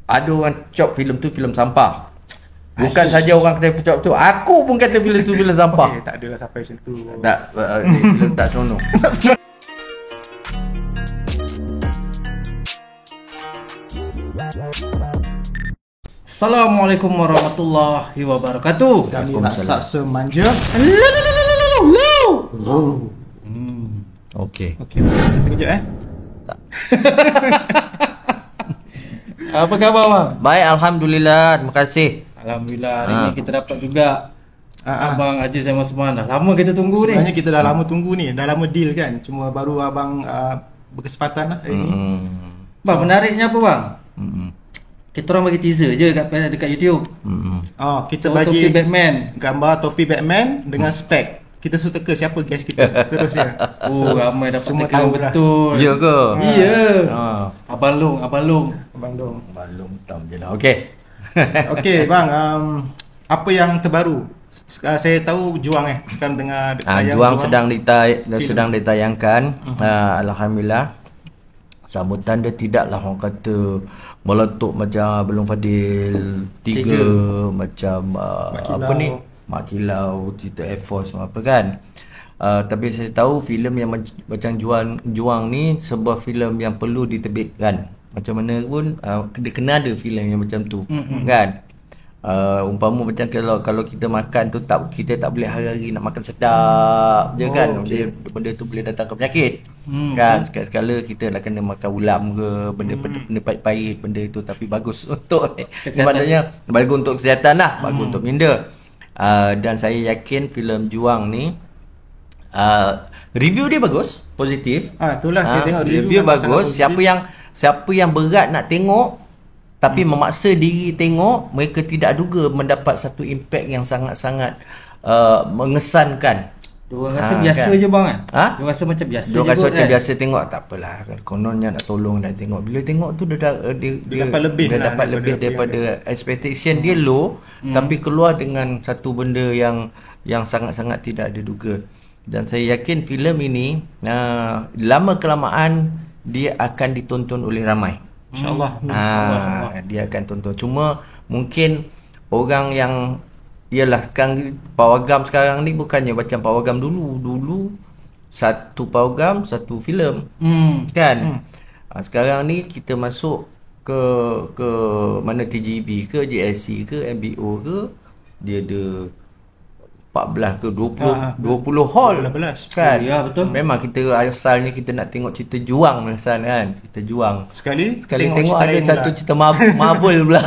ada orang cop filem tu filem sampah. Bukan saja orang kata cop tu, aku pun kata filem tu filem sampah. Tak adalah sampai macam tu. Tak, filem tak seronok. Assalamualaikum warahmatullahi wabarakatuh. Kami masak semanja. Okey. Okey, terkejut Apa khabar bang? Baik, alhamdulillah. Terima kasih. Alhamdulillah hari ni kita dapat juga Abang Aziz Zaman Osman. Dah lama kita tunggu Sebenarnya ni. kita dah lama tunggu ni, dah lama deal kan. Cuma baru abang berkesempatan lah hari ni. Bang, menariknya apa bang? Kita orang bagi teaser je dekat YouTube. Kita Topi bagi Batman. gambar topi Batman dengan spek. Kita suruh teka siapa guys kita seterusnya. Oh, ramai dapat semua teka tahu lah. betul. Ya ke? Iya. Ha. Abang Long. Abang Dong. Balung tam je lah. Okey. Okey bang, apa yang terbaru? Saya tahu Juang sekarang tengah Juang sedang ditayangkan. Alhamdulillah. Sambutan dia tidaklah orang kata meletup macam Belum Fadil 3 macam apa ni, Mak Kilau, Cerita Air Force apa kan. Tapi saya tahu filem yang macam Juang ni sebuah filem yang perlu diterbitkan. Macam mana pun dia kena ada filem yang macam tu kan. Umpama macam kalau kita makan tu kita tak boleh hari-hari nak makan sedap je kan. Benda tu boleh datang ke penyakit. Kan sekali-sekala kita nak kena makan ulam ke benda pahit-pahit benda itu, tapi bagus untuk sebenarnya bagus untuk kesihatan lah, bagus untuk minda. Dan saya yakin filem Juang ni review dia bagus, positif. Itulah saya tengok review bagus. Siapa yang berat nak tengok tapi memaksa diri tengok, mereka tidak duga mendapat satu impact yang sangat-sangat mengesankan. Diorang rasa biasa kan? Je bang kan? Diorang rasa macam biasa. Diorang rasa macam biasa tengok, tak apalah, kononnya nak tolong dan tengok. Bila tengok tu dia dapat lebih daripada expectation dia low, tapi keluar dengan satu benda yang sangat-sangat tidak diduga. Dan saya yakin filem ini lama kelamaan dia akan ditonton oleh ramai. InsyaAllah. Dia akan tonton. Cuma mungkin orang yang ialah kan pawagam sekarang ni bukannya macam pawagam dulu satu pawagam satu filem kan. Sekarang ni kita masuk ke mana TGB ke JSC ke MBO ke, dia ada 14 ke 20 hall 18 kan. Ya betul. Memang kita asalnya kita nak tengok cerita Juang kan, cerita Juang. Sekali tengok ada satu cerita Marvel pula.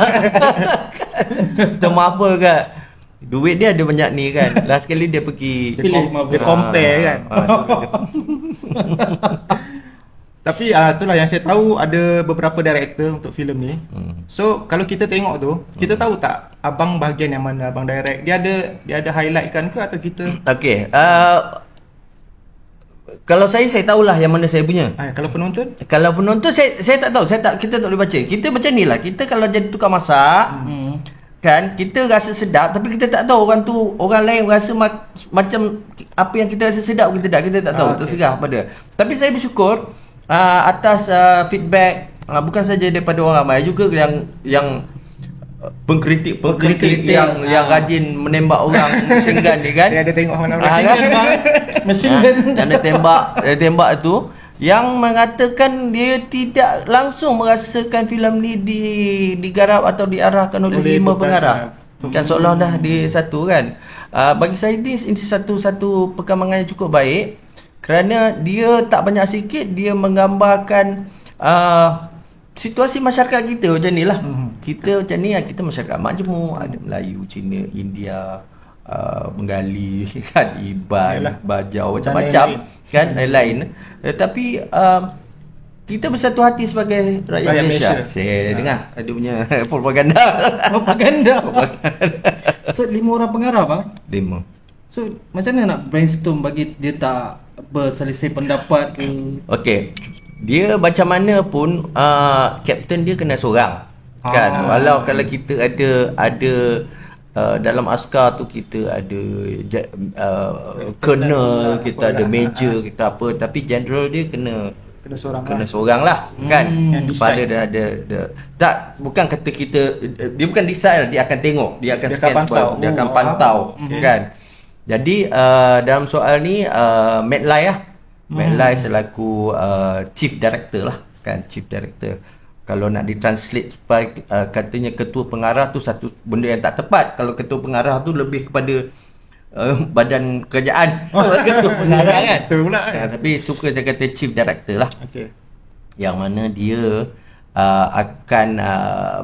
Cerita Marvel kan. Duit dia ada banyak ni kan. Last kali dia pergi dia compare kan. Tapi itulah yang saya tahu, ada beberapa director untuk filem ni. So kalau kita tengok tu, kita tahu tak abang bahagian yang mana abang direct? Dia ada highlightkan ke atau kita? Okey. Kalau saya tahulah yang mana saya punya. Kalau penonton? Kalau penonton saya tak tahu. Kita tak boleh baca. Kita macam ni lah. Kita kalau jadi tukang masak, kan, kita rasa sedap tapi kita tak tahu orang lain rasa macam apa yang kita rasa sedap kita tak tahu. Terserah pada. Tapi saya bersyukur atas feedback bukan saja daripada orang ramai, juga yang pengkritik yang rajin menembak orang machine gun ni kan. Saya ada tengok mana machine gun yang dia tembak tu, yang mengatakan dia tidak langsung merasakan filem ni digarap atau diarahkan oleh 5 pengarah. Kan seolah dah dia satu kan. Bagi saya ini satu perkembangan yang cukup baik, kerana dia tak banyak sikit dia menggambarkan situasi masyarakat kita macam ni lah. Kita macam ni, kita masyarakat majmuk, ada Melayu, Cina, India, Bengali kan, Iban, Bajau, macam-macam kan, lain-lain. Tapi kita bersatu hati sebagai rakyat Malaysia. Saya dengar ada punya propaganda. So 5 orang pengarah bang? 5. So macam mana nak brainstorm bagi dia tak berselisih pendapat ke? Okey. Dia macam mana pun kapten dia kena seorang. Kan? Walau kalau kita ada dalam askar tu kita ada colonel, kita ada major, kita apa, tapi general dia kena Kena seorang kena lah. seorang lah kan. Yang Pada decide. ada tak, bukan kata kita, dia bukan decide, dia akan tengok, dia akan Dia scan akan pantau. dia akan Oh, pantau kan. Jadi dalam soal ni Matt Lai lah. Matt Lai selaku chief director lah kan, chief director. Kalau nak ditranslate katanya ketua pengarah tu satu benda yang tak tepat. Kalau ketua pengarah tu lebih kepada badan kerajaan. Ketua pengarah kan. Betul pula kan. Tapi suka saya kata chief director lah. Okey. Yang mana dia akan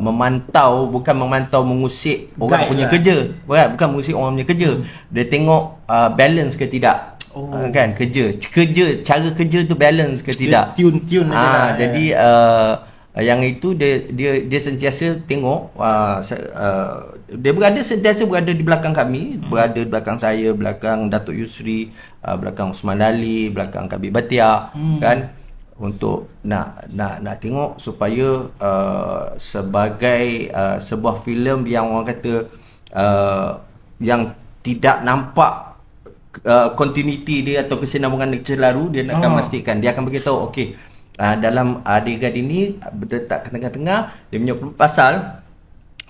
memantau, bukan memantau mengusik orang Guide punya lah. kerja, bukan mengusik orang punya kerja. Dia tengok balance ke tidak. Kan kerja cara kerja tu balance ke tidak. Dia tune aja lah, Jadi yang itu dia sentiasa tengok, dia sentiasa berada di belakang kami, berada di belakang saya, belakang Datuk Yusri, belakang Usman Ali, belakang Kabir Batiar kan, untuk nak tengok supaya sebagai sebuah filem yang orang kata yang tidak nampak continuity dia atau kesinambungan lalu, dia akan memastikan, dia akan beritahu okey, dalam adegan ini berletak ke tengah-tengah, dia punya pasal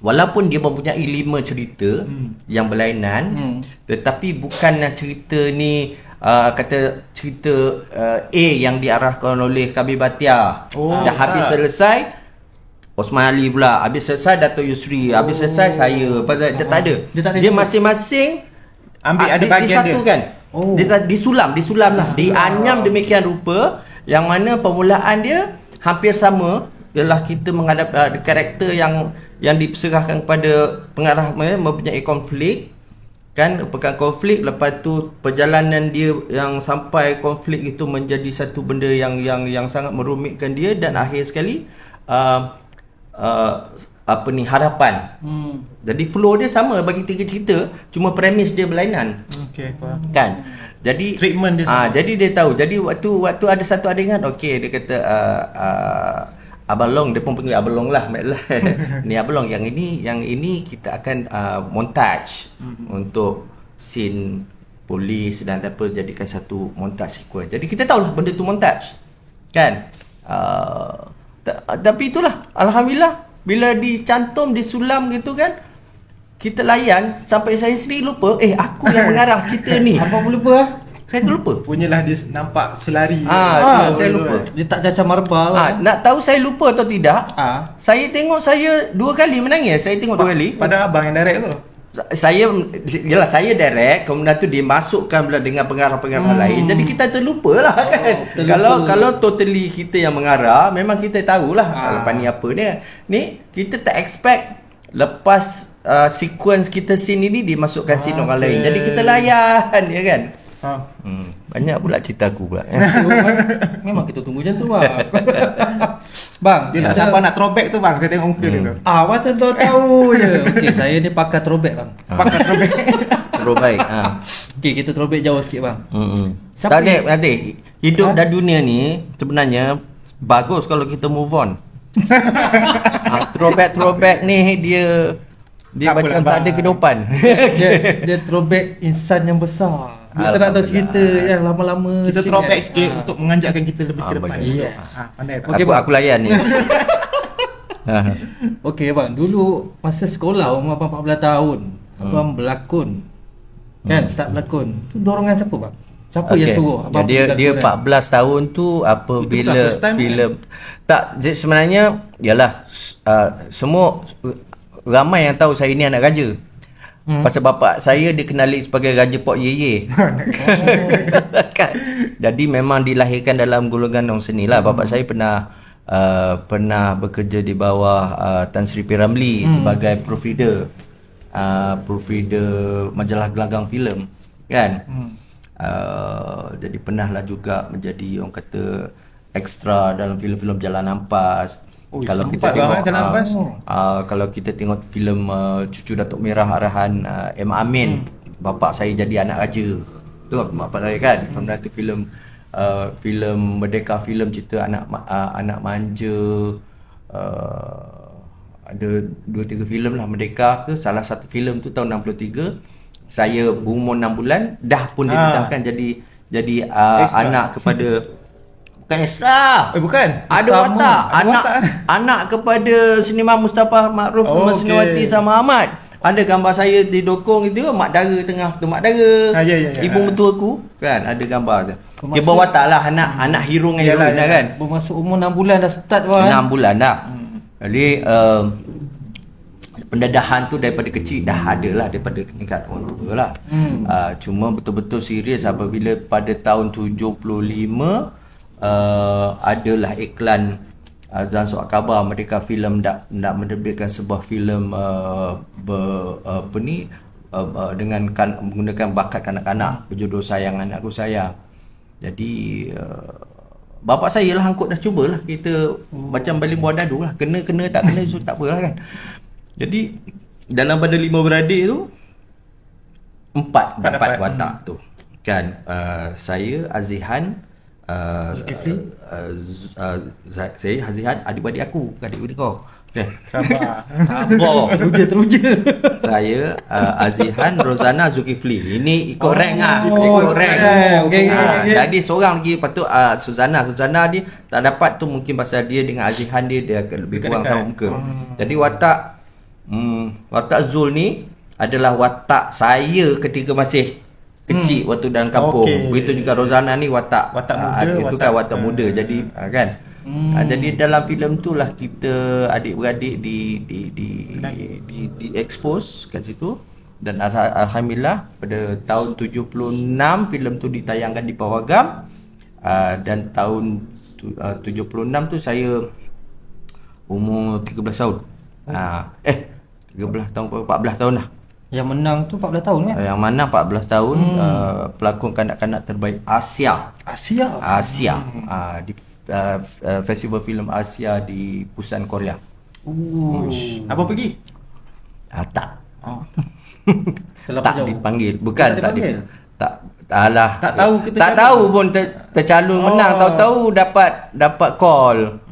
walaupun dia mempunyai 5 cerita yang berlainan, tetapi bukan cerita ni kata cerita A yang diarahkan oleh Kabir Batiar. Dah habis selesai Osman Ali pula, habis selesai Datuk Yusri, habis selesai saya. Dia tak ada. Dia masing-masing Ambil ada bahagian dia. disatukan. Dia disulam lah. Dianyam demikian rupa yang mana permulaan dia hampir sama, ialah kita menghadap karakter yang diserahkan kepada pengarah mempunyai konflik kan, konflik, lepas tu perjalanan dia yang sampai konflik itu menjadi satu benda yang sangat merumitkan dia, dan akhir sekali harapan. Jadi flow dia sama bagi 3 cerita, cuma premis dia berlainan. Okey, faham. Kan. Jadi Treatment dia sama. jadi dia tahu. Jadi waktu ada satu adegan, okey, dia kata Abang Long, dia pun panggil Abang Long lah. Ni Abang Long, yang ini kita akan montage untuk scene polis dan apa, jadikan satu montage sequence. Jadi kita tahulah benda tu montage. Kan? Tapi itulah, alhamdulillah bila dicantum, disulam gitu kan, kita layan sampai saya sendiri lupa, aku yang mengarah cerita ni. Abang boleh lupa? Saya tu lupa. Punyalah dia nampak selari. Saya lupa. Dia tak cacar marba. Nak tahu saya lupa atau tidak? Saya tengok, saya 2 kali menangis. Saya tengok 2 kali. Padahal abang yang direct tu. Saya direct, kemudian tu dimasukkan pula dengan pengarah-pengarah lain. Jadi kita terlupa lah kan. Kalau totally kita yang mengarah, memang kita tahulah lepas ni apa dia. Ni kita tak expect lepas sequence kita scene ini dimasukkan scene orang lain. Jadi kita layan, ya kan. Banyak pula cerita aku pula. Memang kita tunggu macam tu bang. Bang, Dia tak sampai nak throwback tu bang. Saya tengok muka dia tu. macam tahu je. Okey, saya ni pakar throwback bang. Pakai throwback. Terbaik. Okey, kita throwback jauh sikit bang. Tak ada, nanti hidup dan dunia ni sebenarnya bagus kalau kita move on. Throwback ni dia Tak macam apalah, tak ada bang. kehidupan. Dia throwback insan yang besar. Dia tak nak tahu cerita yang lama-lama. Kita sikit throwback kan. sikit untuk menganjakkan kita lebih ke depan. bagus. Yes. Pandai tak? Okey, bang. Aku layan ni. Okey bang, dulu masa sekolah umur abang 14 tahun, abang berlakon. Kan, start berlakon. Tu dorongan siapa bang? Siapa yang suruh abang Dia berlakon, 14 tahun tu apabila bukan first time filem tak, sebenarnya ialah semua ramai yang tahu saya ni anak raja. Pasal bapak saya dikenali sebagai Raja Pok Yeye. Kan? Jadi memang dilahirkan dalam golongan orang seni lah. Bapak saya pernah bekerja di bawah Tan Sri P. Ramlee sebagai proofreader. Proofreader majalah gelanggang filem, kan? Jadi pernahlah juga menjadi orang kata extra dalam filem-filem Jalan Ampas. Kalau kita tengok kalau kita tengok filem Cucu Datuk Merah arahan M. Amin, bapa saya jadi anak raja. Tu bapa saya kan. Kemudian tu filem Merdeka, filem cerita anak manja, ada 2-3 filem lah Merdeka tu. Salah satu filem tu tahun 63. Saya berumur 6 bulan dah pun didedahkan jadi anak kepada Bukan Esra. Bukan. Ada Utama. watak. Ada Anak watak. anak kepada seniman Mustafa Ma'ruf, Masniwati sama Ahmad. Ada gambar saya didokong itu, mak dara tengah tu, mak dara. Ya. Ibu mertua aku kan ada gambar tu. Dia berwatak lah anak hero dengan Yalah, heroine lah kan. Bermasuk umur 6 bulan dah start bang. 6 bulan dah. Jadi pendedahan tu daripada kecil dah ada lah, daripada tingkat orang tua lah. Cuma betul-betul serius apabila pada tahun 75 adalah iklan dan surat khabar Merdeka Filem nak menerbitkan sebuah filem dengan menggunakan bakat kanak-kanak berjudul Sayang Anakku Sayang. Jadi bapak saya lah angkut dah cubalah kita macam balik buah dadu lah, kena tak kena so tak apalah kan. Jadi dalam pada 5 beradik tu 4 dapat watak tu kan. Saya Azihan, saya Azihan, adik-adik aku, adik-adik kau. Okay. Sabar. Teruja. Saya Azihan, Rozana, Zulkifli. Ini ikut rank lah. Ikut rank. Okay. Jadi seorang lagi patut Suzana ni tak dapat tu mungkin pasal dia dengan Azihan dia akan lebih kurang sama muka. Jadi watak Zul ni adalah watak saya ketika masih kecil waktu dalam kampung. Begitu juga Rozana ni watak muda, itu kan watak muda. Jadi kan. Jadi dalam filem tu lah kita adik-beradik di expose kat situ, dan alhamdulillah pada tahun 76 filem tu ditayangkan di Pawagam, dan tahun 76 tu saya umur 13 tahun. 13 tahun 14 tahun lah. Yang menang tu 14 tahun kan? Yang mana 14 tahun pelakon kanak-kanak terbaik Asia di Festival Filem Asia di Busan, Korea. Apa pergi? Tak. Telah Tak jauh. dipanggil. Bukan Tak dipanggil? Tak tahu kita tak cari. tahu pun tercalon menang, tahu dapat call.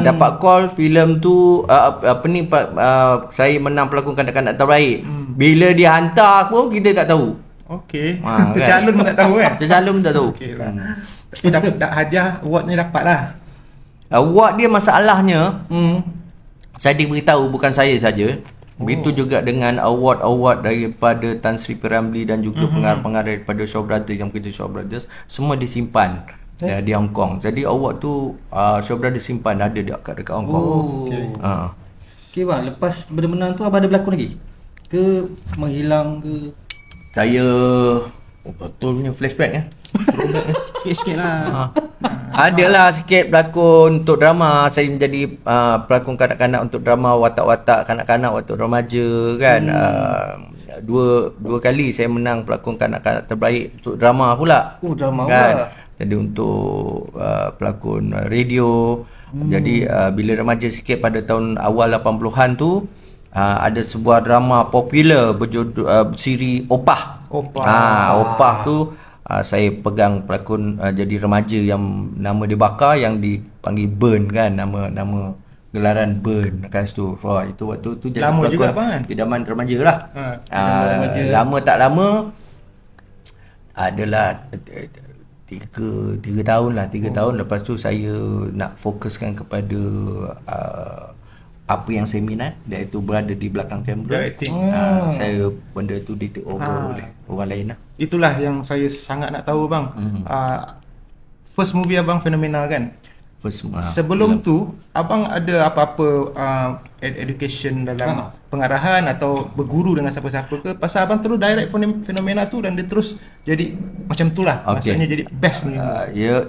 Dapat call filem tu saya menang pelakon kanak-kanak terbaik. Bila dia hantar pun kita tak tahu. Okey. Kan? Tercalon pun tak tahu kan? Tercalon pun tak tahu. Okey lah. Tapi dapat hadiah, awardnya dapat lah. Award dia masalahnya saya diberitahu bukan saya saja. Begitu juga dengan award daripada Tan Sri P. Ramlee dan juga pengarah-pengarah daripada Shaw Brothers yang bekerja Shaw Brothers, semua disimpan di Hong Kong. Jadi award tu Shaw Brothers simpan ada dekat Hong Kong. Okey bang, lepas benda-benda tu abang ada berlakon lagi? Ke menghilang ke? Saya betul punya flashback Sikit-sikit lah. Adalah sikit berlakon untuk drama. Saya menjadi pelakon kanak-kanak untuk drama, watak-watak kanak-kanak waktu remaja kan. Dua kali saya menang pelakon kanak-kanak terbaik untuk drama pula. Drama kan? pula. Jadi untuk pelakon radio. Jadi bila remaja sikit pada tahun awal 80-an tu ada sebuah drama popular berjudul siri Opah. Opah tu saya pegang pelakon jadi remaja yang nama dia Bakar, yang dipanggil Burn kan, nama gelaran Burn kat situ. Itu waktu tu jadi lama pelakon juga abang kan? idaman remaja lah. Lama tak lama adalah 3 tahun lah. 3 tahun lepas tu saya nak fokuskan kepada apa yang saya minat, iaitu berada di belakang kamera. Directing. Saya benda tu di take over oleh orang lain lah. Itulah yang saya sangat nak tahu bang. First movie abang fenomenal kan? Sebelum tu abang ada apa-apa education dalam pengarahan atau berguru dengan siapa-siapa ke? Pasal abang terus direct fenomena tu dan dia terus jadi macam tu lah. Maksudnya jadi best ni.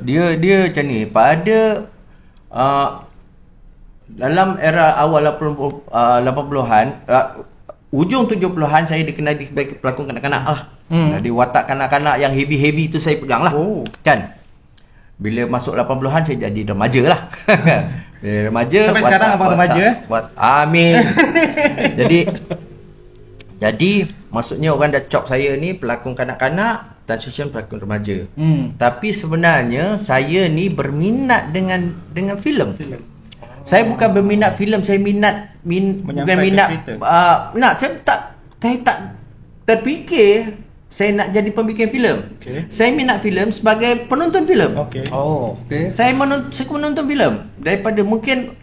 Dia macam ni. Pada dalam era awal 80-an, ujung 70-an saya dikenali sebagai pelakon kanak-kanak lah. Jadi watak kanak-kanak yang heavy tu saya pegang lah. Kan? Bila masuk 80-an saya jadi remaja lah. Bila remaja, sampai sekarang abang remaja amin. Jadi maksudnya orang dah cop saya ni pelakon kanak-kanak, transition pelakon remaja. Tapi sebenarnya saya ni berminat dengan filem. Saya bukan berminat filem, saya bukan minat saya tak terfikir saya nak jadi pembikin filem. Okey. Saya minat filem sebagai penonton filem. Okey. Oh, okey. Saya menonton filem daripada mungkin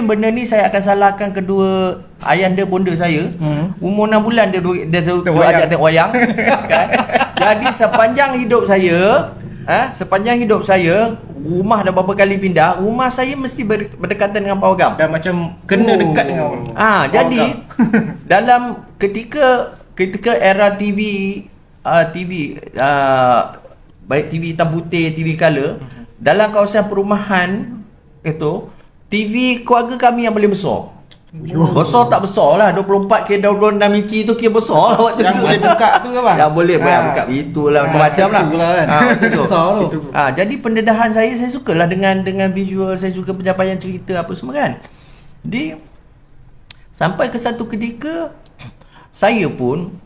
benda ni saya akan salahkan kedua ayahanda bonda saya. Umur 6 bulan dia ajak tengok wayang. Kan? Jadi sepanjang hidup saya, rumah dah berapa kali pindah, rumah saya mesti berdekatan dengan pawagam. Dah macam kena dekat dengan Jadi dalam ketika era TV baik TV hitam putih, TV color, dalam kawasan perumahan itu, TV keluarga kami yang paling besar. Besar tak besar lah, 24 ke 26 inci tu kira besar lah waktu yang tu. boleh buka tu ke bang? Yang boleh buka itulah macam-macam lah. Waktu tu. Besar tu. Jadi pendedahan saya sukalah dengan visual, saya suka penyampaian cerita apa semua kan. Jadi sampai ke satu ketika saya pun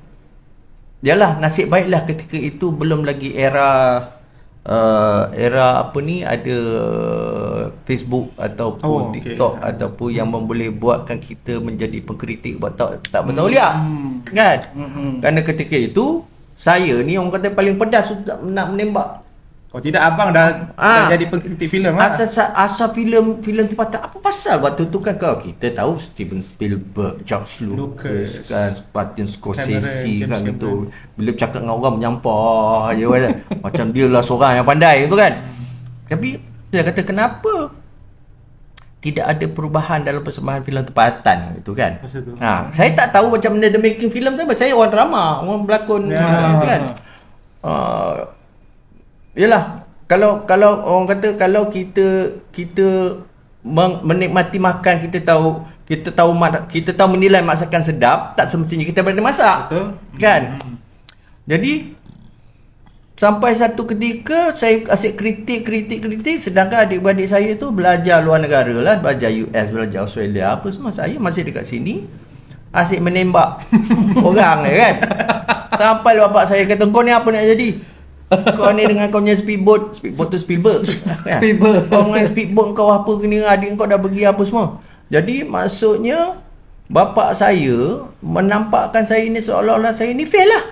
yalah, nasib baiklah ketika itu belum lagi era apa ni, ada Facebook ataupun TikTok ataupun yang boleh buatkan kita menjadi pengkritik buat tak bertauliah kan. Kerana ketika itu saya ni orang kata paling pedas nak menembak. Kalau tidak abang dah jadi pengkritik filem Asal filem tempatan apa pasal waktu tu kan kita tahu Steven Spielberg, George Lucas kan, Martin Scorsese kan gitu. Bila bercakap dengan orang menyampah je kan. Macam dia lah seorang yang pandai tu kan. Tapi dia kata kenapa tidak ada perubahan dalam persembahan filem tempatan gitu kan. Saya tak tahu macam mana dia making filem tu. Saya orang drama, orang berlakon gitu kan. Yalah, kalau orang kata kalau kita menikmati makan, kita tahu menilai masakan sedap, tak semestinya kita berani masak. Betul. Kan? Jadi sampai satu ketika saya asyik kritik, sedangkan adik-beradik saya tu belajar luar negara lah, belajar US, belajar Australia apa semua. Saya masih dekat sini asyik menembak orang kan. Sampai bapak saya kata, kau ni apa nak jadi? Kau ni dengan kau punya speedboat tu Spielberg. Kau dengan speedboat kau apa kena, adik kau dah pergi apa semua. Jadi maksudnya bapa saya menampakkan saya ni seolah-olah saya ni fail lah.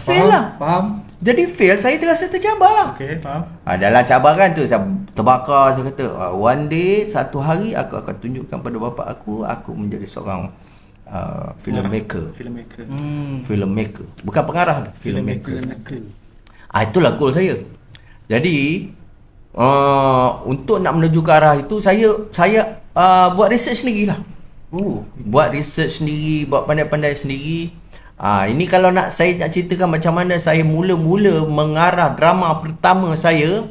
Fail lah. Faham? Jadi fail, saya terasa tercabar lah. Okey, faham. Dalam cabaran tu saya terbakar. Saya kata one day, satu hari aku akan tunjukkan pada bapa aku menjadi seorang filmmaker. Filmmaker. Bukan pengarah, filmmaker. Itulah goal saya. Jadi untuk nak menuju ke arah itu, saya buat research sendiri lah. Buat research sendiri, buat pandai-pandai sendiri. Ini kalau saya nak ceritakan macam mana saya mula-mula mengarah drama pertama saya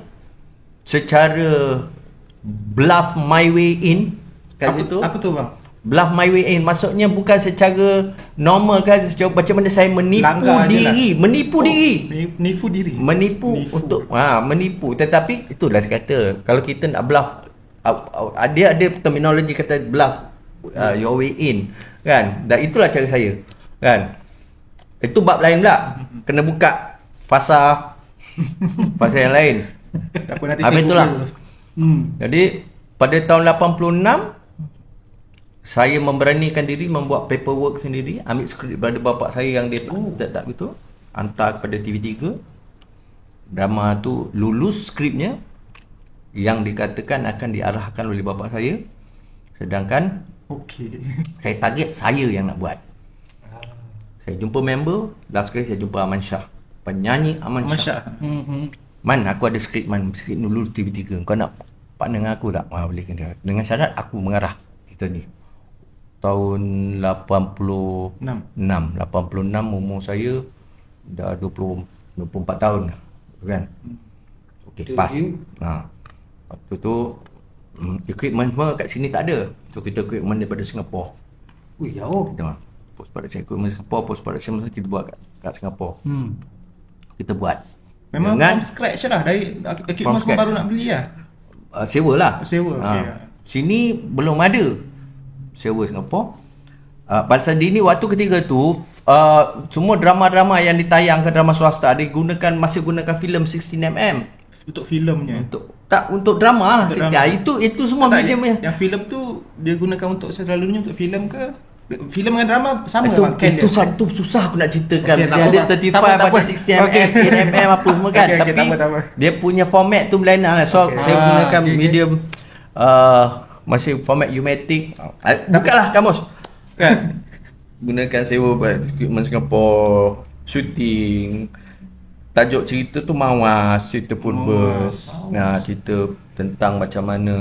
secara bluff my way in kat situ. Apa tu bang? Bluff my way in maksudnya bukan secara normal kan, secara macam mana saya menipu diri, menipu untuk menipu. Tetapi itulah saya kata, kalau kita nak bluff, dia ada terminologi kata bluff your way in kan, dan itulah cara saya kan. Itu bab lain pula, kena buka fasa yang lain. Tak apa, nanti saya itulah. Google. Jadi pada tahun 86 saya memberanikan diri membuat paperwork sendiri, ambil skrip daripada bapak saya yang dia tak gitu, hantar kepada TV3. Drama tu lulus skripnya, yang dikatakan akan diarahkan oleh bapak saya. Sedangkan saya target saya yang nak buat. Saya jumpa member, last kali saya jumpa Aman Shah, penyanyi Aman Shah. Man, aku ada skrip skrip lulus TV3. Kau nak partner dengan aku tak? Boleh kan dia. Dengan syarat aku mengarah kita ni. Tahun 86, umur saya dah 24 tahun kan. Okey, pas. Waktu tu equipment semua kat sini tak ada. So kita equipment daripada Singapura. Jauh. Kita post production equipment Singapura, post production masa kita buat kat Singapura. Kita buat. Memang from scratch lah, dari equipment semua baru nak beli lah. Sewa lah. Okey. Sini belum ada. Sewa Singapura. Pasal dini waktu ketika tu semua drama-drama yang ditayangkan, drama swasta masih gunakan filem 16mm untuk filmnya. Untuk drama lah. Itu semua medium yang filem tu dia gunakan untuk selalunya untuk filem ke? Filem dengan drama sama Itu, bang, Ken itu dia. satu susah aku nak ceritakan. Okey, tak Dia apa, ada bang. 35 Tak apa, tak ada apa. 60mm, Okey. 8mm apa semua kan. Okey, okey, Tapi tak apa. dia punya format tu lain lah. So Okey. saya gunakan okey, okey. medium masih format U-matic. Bukalah kamus. Kan? Gunakan sewa equipment Singapore, shooting. Tajuk cerita tu Mawas, cerita Purbers. Nah, cerita tentang macam mana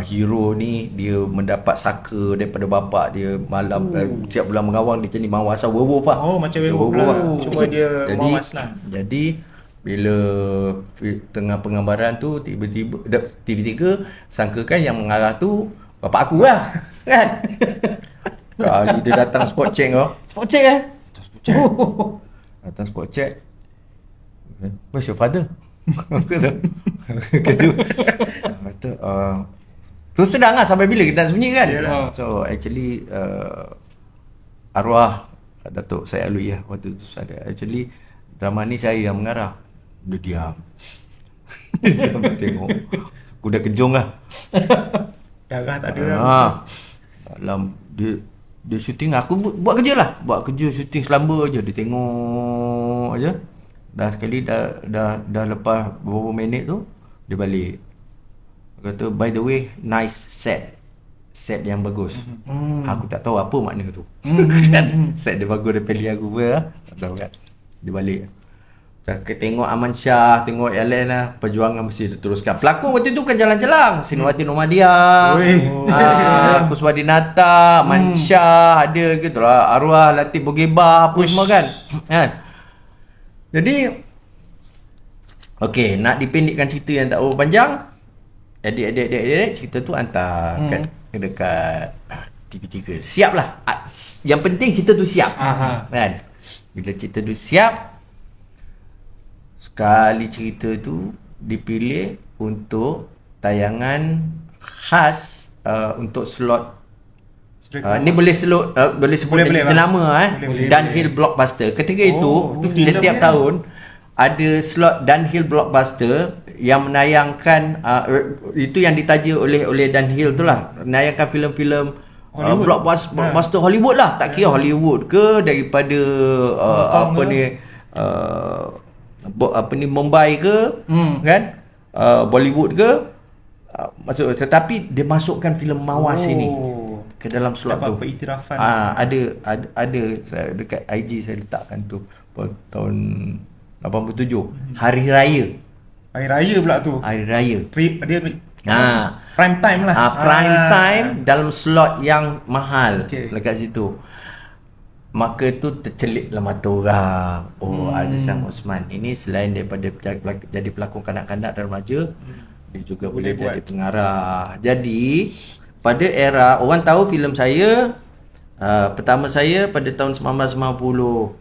hero ni dia mendapat saka daripada bapak dia malam setiap bulan mengawang dia jadi mawas werewolf lah. Oh, macam werewolf lah. Cuma dia mawas lah. Jadi bila tengah penggambaran tu tiba-tiba sangkakan yang mengarah tu bapak aku lah. Kan? Kali dia datang spot check kau. Spot check Spot check. Datang spot check. Where's your father? Kata terus sedang lah sampai bila kita nak sembunyi kan. Yalah. So actually arwah Datuk Syed Alwi lah waktu tu ada. Actually drama ni saya yang mengarah. Dia diam. Dia diam tengok. Aku dah kejung lah. Darah tak ada lah. Dalam dia syuting aku buat kerja lah. Buat kerja syuting selamba je. Dia tengok aja. Dah sekali dah lepas beberapa minit tu dia balik. Dia kata by the way nice set yang bagus. Aku tak tahu apa makna tu. Kan set dia bagus dia pilih aku pun tak tahu kan. Dia balik. Kita tengok Aman Shah, tengok yang lain lah, perjuangan mesti diteruskan. Pelakon waktu tu kan jalan-jalan. Sinwati Nomadia, Kuswadinata, Mansha, ada gitu lah, arwah Latif Bogeba, apa semua kan. Jadi okey, nak dipendekkan cerita yang tak berapa panjang, edit cerita tu hantar dekat TV3. Siap lah. Yang penting cerita tu siap. Kan? Bila cerita tu siap, sekali cerita tu dipilih untuk tayangan khas untuk slot. Ni boleh sebut Boleh, jenama Boleh. Dunhill Blockbuster. Ketika itu itu setiap filem tahun ada slot Dunhill Blockbuster yang menayangkan itu yang ditaja oleh Dunhill tu lah, menayangkan filem-filem blockbuster Hollywood lah, tak kira Hollywood ke daripada apa ni Mumbai ke kan, Bollywood ke, masuk, tetapi dia masukkan filem Mawas ini ke dalam slot tu. Iktirafan. Ada saya dekat IG saya letakkan tu tahun 87 Hari Raya. Hari Raya pula tu. Hari Raya. Dia prime time lah. Prime time dalam slot yang mahal dekat situ. Maka tu terceliklah mata orang. Aziz Sam Osman ini selain daripada jadi pelakon kanak-kanak dan remaja, dia juga boleh jadi pengarah. Jadi pada era orang tahu filem saya pertama saya pada tahun 1990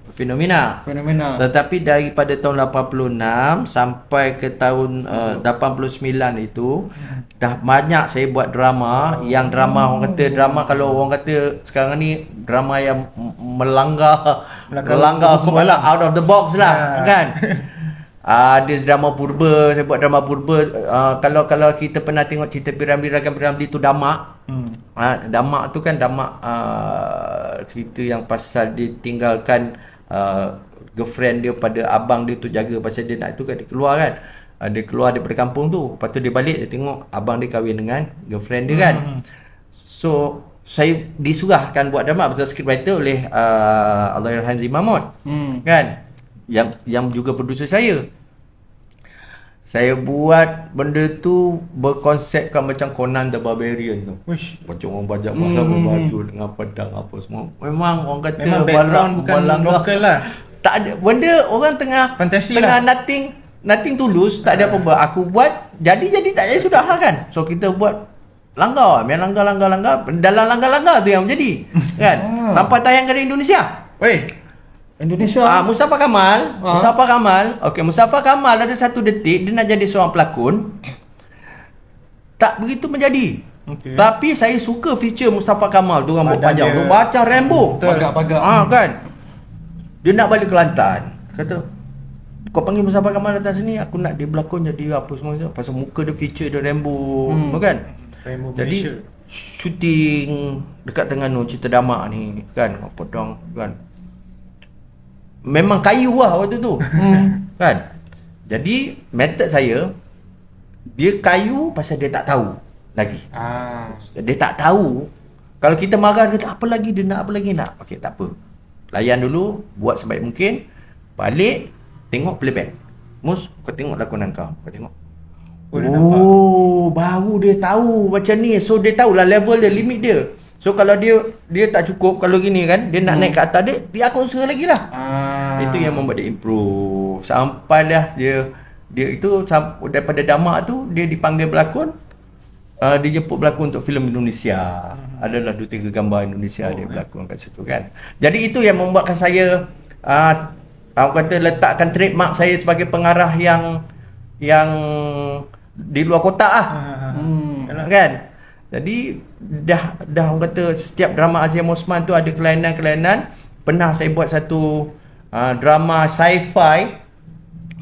Fenomena. Tetapi daripada tahun 86 sampai ke tahun 89 itu dah banyak saya buat drama. Yang drama orang kata drama, kalau orang kata sekarang ni drama yang melanggar semua lah, out of the box lah kan. Ada drama purba, saya buat drama purba. Kalau kita pernah tengok cerita Piramli Ragam Piramli tu Damak. Damak tu kan cerita yang pasal dia tinggalkan girlfriend dia pada abang dia tu jaga pasal dia nak tu kan, dia keluar kan. Dia keluar daripada kampung tu, lepas tu dia balik, dia tengok abang dia kahwin dengan girlfriend dia kan. So saya disurahkan buat drama betul scriptwriter oleh Allahyarham Zee Mahmud kan, yang juga producer saya. Saya buat benda tu berkonsepkan macam Conan the Barbarian tu. Macam orang bajak masa berbaju dengan pedang apa semua. Memang orang kata memang background bukan lokal lah. Tak ada benda orang tengah fantasi tengah lah. nothing tulus, tak ada apa-apa. Aku buat jadi tak jadi sudah kan. So kita buat langgar dalam langgar tu yang menjadi kan. Sampai tayangkan di Indonesia. Indonesia. Mustafa Kamal. Okey, Mustafa Kamal ada satu detik dia nak jadi seorang pelakon. Tak begitu menjadi. Tapi saya suka feature Mustafa Kamal tu, rambut panjang tu macam Rambo. Pagak-pagak. Kan. Dia nak balik Kelantan. Kata, kau panggil Mustafa Kamal datang sini, aku nak dia berlakon jadi apa semua. Pasal muka dia feature dia Rambo, kan? Rambo jadi Malaysia. syuting dekat Terengganu cerita Damak ni kan, apa dong kan. Memang kayu lah waktu tu. Kan? Jadi method saya, dia kayu pasal dia tak tahu lagi. Dia tak tahu. Kalau kita marah, dia kata apa lagi dia nak, apa lagi nak. Okey, tak apa. Layan dulu, buat sebaik mungkin. Balik, tengok playback. Mus, kau tengok lakonan kau. Kau tengok. Baru dia tahu macam ni. So dia tahulah level dia, limit dia. So kalau dia tak cukup, kalau gini kan, dia nak naik ke atas dia akan usaha lagi lah. Itu yang membuat dia improve. Sampailah dia itu daripada Damak tu dia dipanggil berlakon. Dia jemput berlakon untuk filem Indonesia. Adalah 2-3 gambar Indonesia dia berlakon kat situ kan. Jadi itu yang membuatkan saya aku kata letakkan trademark saya sebagai pengarah yang di luar kotak lah. Kan? Jadi dah orang kata setiap drama Azim Osman tu ada kelainan-kelainan. Pernah saya buat satu drama sci-fi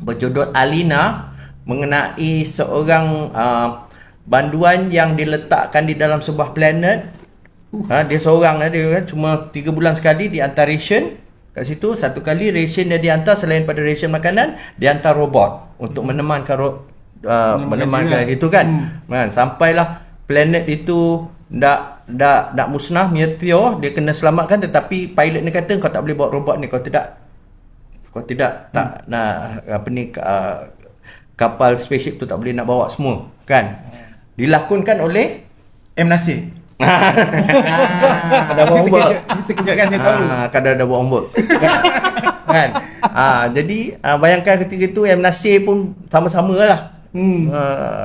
berjudul Alina, mengenai seorang banduan yang diletakkan di dalam sebuah planet. Dia seorang dia kan, cuma 3 bulan sekali dihantar ration kat situ. Satu kali ration dia dihantar, selain pada ration makanan, dihantar robot untuk menemankan itu kan. Sampailah planet itu dak musnah, meteor, dia kena selamatkan, tetapi pilot ni kata kau tak boleh bawa robot ni, kau tidak tak nak kapal spaceship tu tak boleh nak bawa semua kan. Dilakonkan oleh M. Nasir. Ada buat homework. Kita kejutkan saya tahu. Kadang ada buat homework. Kan? Jadi bayangkan ketika itu M. Nasir pun sama-sama lah.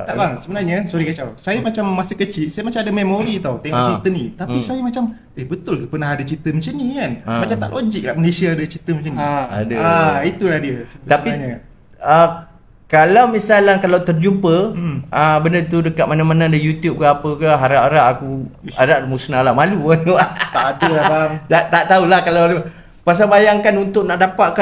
Tak bang, sebenarnya sorry kacau. Saya macam masa kecil, saya macam ada memori tau tengok cerita ni. Tapi saya macam betul ke pernah ada cerita macam ni kan? Macam tak logik lah Malaysia ada cerita macam ni. Ada. Itulah dia. Tapi kalau misalnya kalau terjumpa benda tu dekat mana-mana ada YouTube ke apa ke, harap-harap aku harap musnah lah, malu kan. Tak ada lah bang. tak tahulah kalau pasal bayangkan untuk nak dapat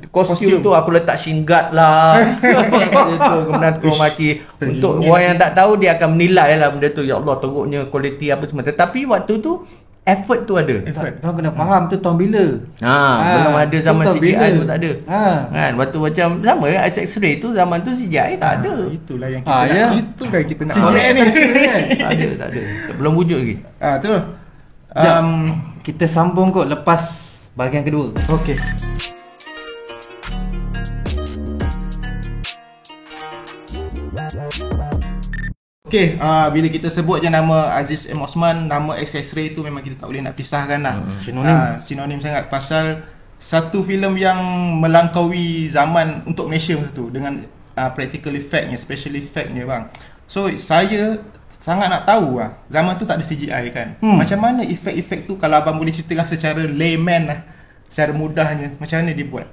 kostum tu aku letak singgat lah. Itu kemudian keluar maki. Untuk orang yang tak tahu dia akan menilai lah benda tu. Ya Allah, teruknya kualiti apa semua. Tetapi waktu tu effort tu ada. Kau kena faham tu tahun bila. Belum ada zaman CGI tu tak ada. Kan waktu macam sama Isaac Ray tu zaman tu CGI tak ada. Itulah yang kita nak. Itulah yang kita nak. Tak ada. Belum wujud lagi. Tu. Kita sambung kot lepas bahagian kedua. Okey. Okey, bila kita sebut je nama Aziz M. Osman, nama Access Ray tu memang kita tak boleh nak pisahkan lah. Sinonim sangat, pasal satu filem yang melangkaui zaman untuk Malaysia masa tu dengan practical effectnya, special effectnya bang. So saya sangat nak tahu lah, zaman tu tak ada CGI kan. Macam mana efek-efek tu, kalau abang boleh ceritakan secara layman lah, secara mudahnya, macam mana dibuat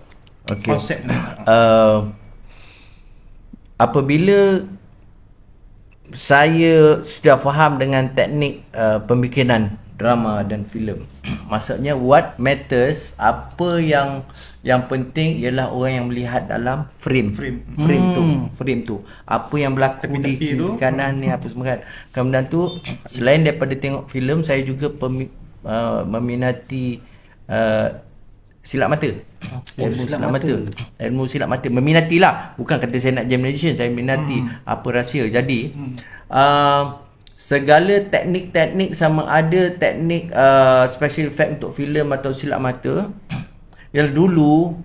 konsep ni? Apabila saya sudah faham dengan teknik pembikinan drama dan filem, maksudnya what matters, apa yang penting ialah orang yang melihat dalam frame tu apa yang berlaku di kiri kanan ni apa semua kan. Kemudian tu selain daripada tengok filem, saya juga meminati silap mata. Ilmu silap mata. Meminatilah, bukan kata saya nak jam magician, saya minati apa rahsia. Jadi segala teknik-teknik, sama ada teknik special effect untuk filem atau silap mata, yang dulu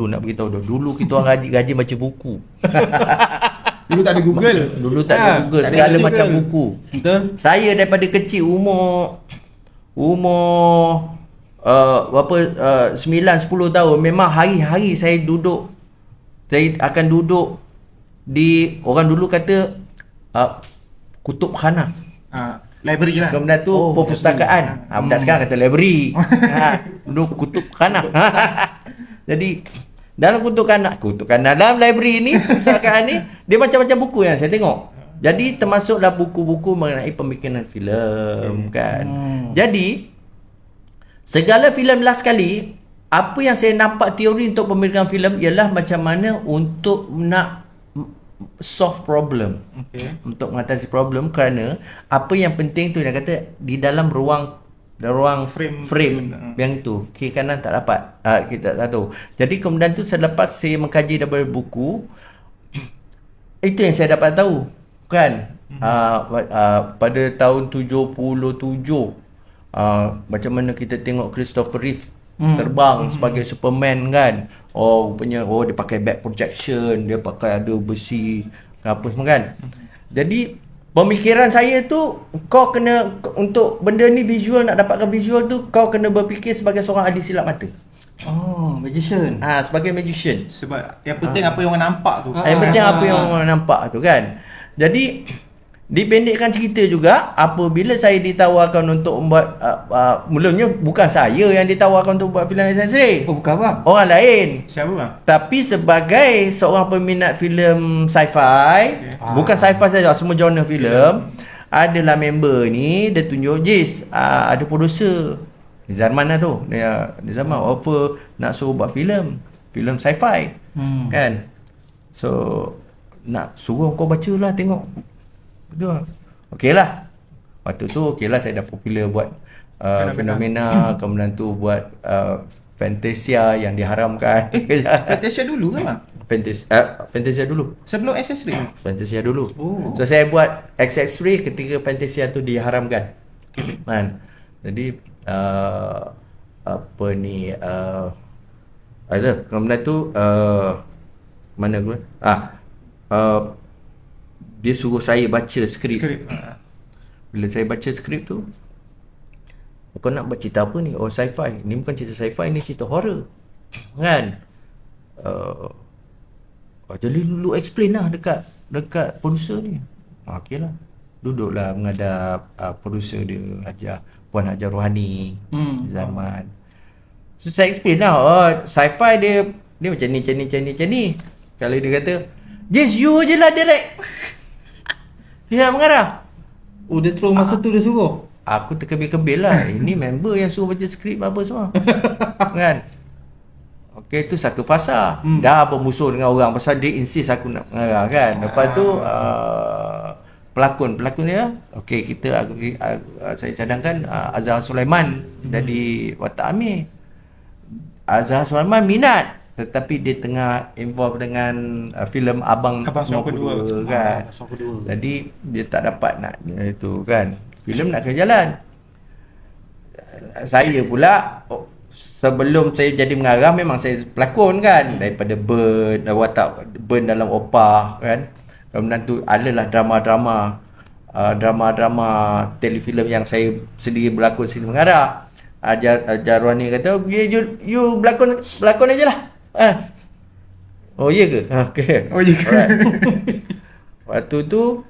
nak beritahu dah, dulu kita orang gaji baca buku. Dulu tak ada Google. Segala macam buku. Betul. Saya daripada kecil umur 9-10 tahun, memang hari-hari saya akan duduk di, orang dulu kata kutubkhana, library lah. Kemudian tu perpustakaan. Budak sekarang kata library. Duduk kutubkhana. Jadi dalam kutubkhana dalam library ni, perpustakaan ni, dia macam-macam buku yang saya tengok. Jadi termasuklah buku-buku mengenai pembikinan filem kan. Jadi segala filem last kali, apa yang saya nampak teori untuk pembikinan filem ialah macam mana untuk nak solve problem. Untuk mengatasi problem, kerana apa yang penting tu dia kata di dalam ruang frame yang itu kiri kanan tak dapat, kita tak tahu. Jadi kemudian tu selepas saya mengkaji daripada buku, itu yang saya dapat tahu kan. Pada tahun 77, macam mana kita tengok Christopher Reeve terbang sebagai Superman kan. Rupanya dia pakai back projection, dia pakai ada besi apa semua kan. Jadi pemikiran saya tu, kau kena, untuk benda ni visual, nak dapatkan visual tu, kau kena berfikir sebagai seorang ahli silap mata. Magician. Sebagai magician. Sebab yang penting apa yang orang nampak tu. Yang penting apa yang orang nampak tu kan. Jadi dipendekkan cerita juga, apabila saya ditawarkan untuk membuat mulanya bukan saya yang ditawarkan untuk buat filem X-ray. Bukan bang. Orang lain. Siapa bang? Tapi sebagai seorang peminat filem sci-fi, bukan sci-fi saja, semua genre filem, adalah member ni, dia tunjuk Jis, ada producer Zaman lah tu, dia Zaman offer nak suruh buat filem sci-fi kan. So nak suruh kau baca lah, tengok. Betul. Okey lah. Waktu tu okey lah, saya dah popular buat fenomena. Kemudian tu buat Fantasia yang diharamkan. Fantasia dulu kan bang? Fantasia dulu. Sebelum X-ray? Fantasia dulu. So saya buat X-ray ketika Fantasia tu diharamkan kan. Jadi apa ni kemudian tu mana aku dia suruh saya baca skrip. Bila saya baca skrip tu, kau nak buat cerita apa ni? Sci-fi. Ni bukan cerita sci-fi, ni cerita horror kan. Jadi lu explain lah dekat producer ni. Okey lah, duduklah menghadap producer dia, Puan Hajar Rohani Zaman. So saya explain lah, sci-fi dia macam ni. Kalau dia kata, just you je lah direct. Dia mengarah. Dia terus masa tu dia suruh. Aku terkebil-kebil lah. Ini member yang suruh baca skrip apa semua kan. Okey, tu satu fasa. Dah bermusuh dengan orang pasal dia insist aku nak mengarah kan. Lepas tu pelakon dia, okey, saya cadangkan Azhar Sulaiman dari Watak Amir. Azhar Sulaiman minat, tetapi dia tengah involve dengan filem Abang Semua Kedua kan. Jadi dia tak dapat nak itu kan. Filem nak ke jalan. Saya pula sebelum saya jadi mengarah, memang saya pelakon kan. Daripada watak Burn dalam Opah kan. Kemudian tu adalah drama telefilm yang saya sendiri berlakon, sendiri mengarah. Jarwani kata, you berlakon aja lah. Ya ke? Okay. Waktu tu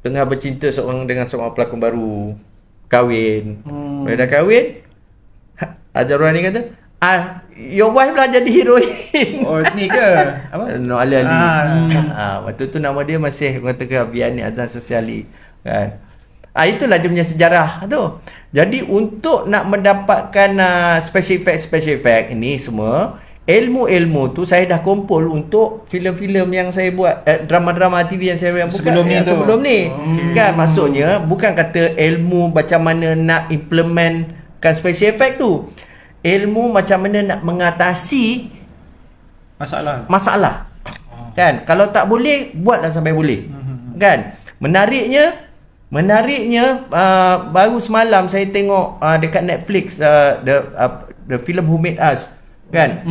tengah bercinta dengan seorang pelakon baru, kahwin. Bila dah kahwin, Jarwani kata, your wife lah jadi heroin. Ni ke? Apa? No, Ali. Waktu tu nama dia masih katakan Biani Azan Sosiali kan. Itulah dia punya sejarah tu. Jadi untuk nak mendapatkan special effect ini semua, ilmu-ilmu tu saya dah kumpul untuk filem-filem yang saya buat, drama-drama TV yang saya buat sebelum ni. Kan, maksudnya bukan kata ilmu macam mana nak implementkan special effect tu. Ilmu macam mana nak mengatasi masalah. Kan, kalau tak boleh, buatlah sampai boleh. Kan. Menariknya baru semalam saya tengok dekat Netflix the film Who Made Us kan.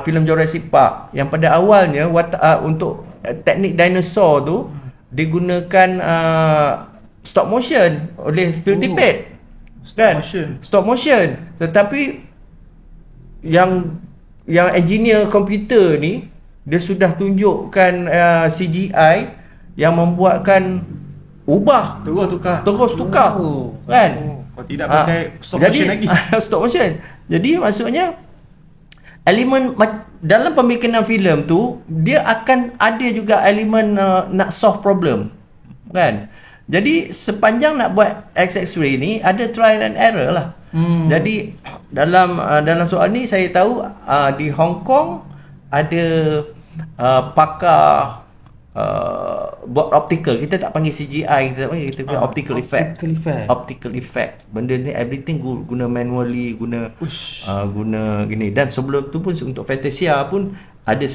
Filem Jurassic Park yang pada awalnya untuk teknik dinosaur tu digunakan stop motion oleh Phil Tippett kan, stop motion. Tetapi yang engineer komputer ni, dia sudah tunjukkan CGI yang membuatkan terus tukar kan. Kau tidak pakai stop motion lagi. Stop motion. Jadi maksudnya elemen dalam pembikinan filem tu, dia akan ada juga elemen nak solve problem kan. Jadi sepanjang nak buat X-ray ni ada trial and error lah. Jadi dalam soal ni saya tahu di Hong Kong ada pakar buat optical. Kita tak panggil CGI, kita panggil optical effect. Optical effect. Optical effect. Benda ni everything guna manually, guna gini. Dan sebelum tu pun untuk Fantasia pun ada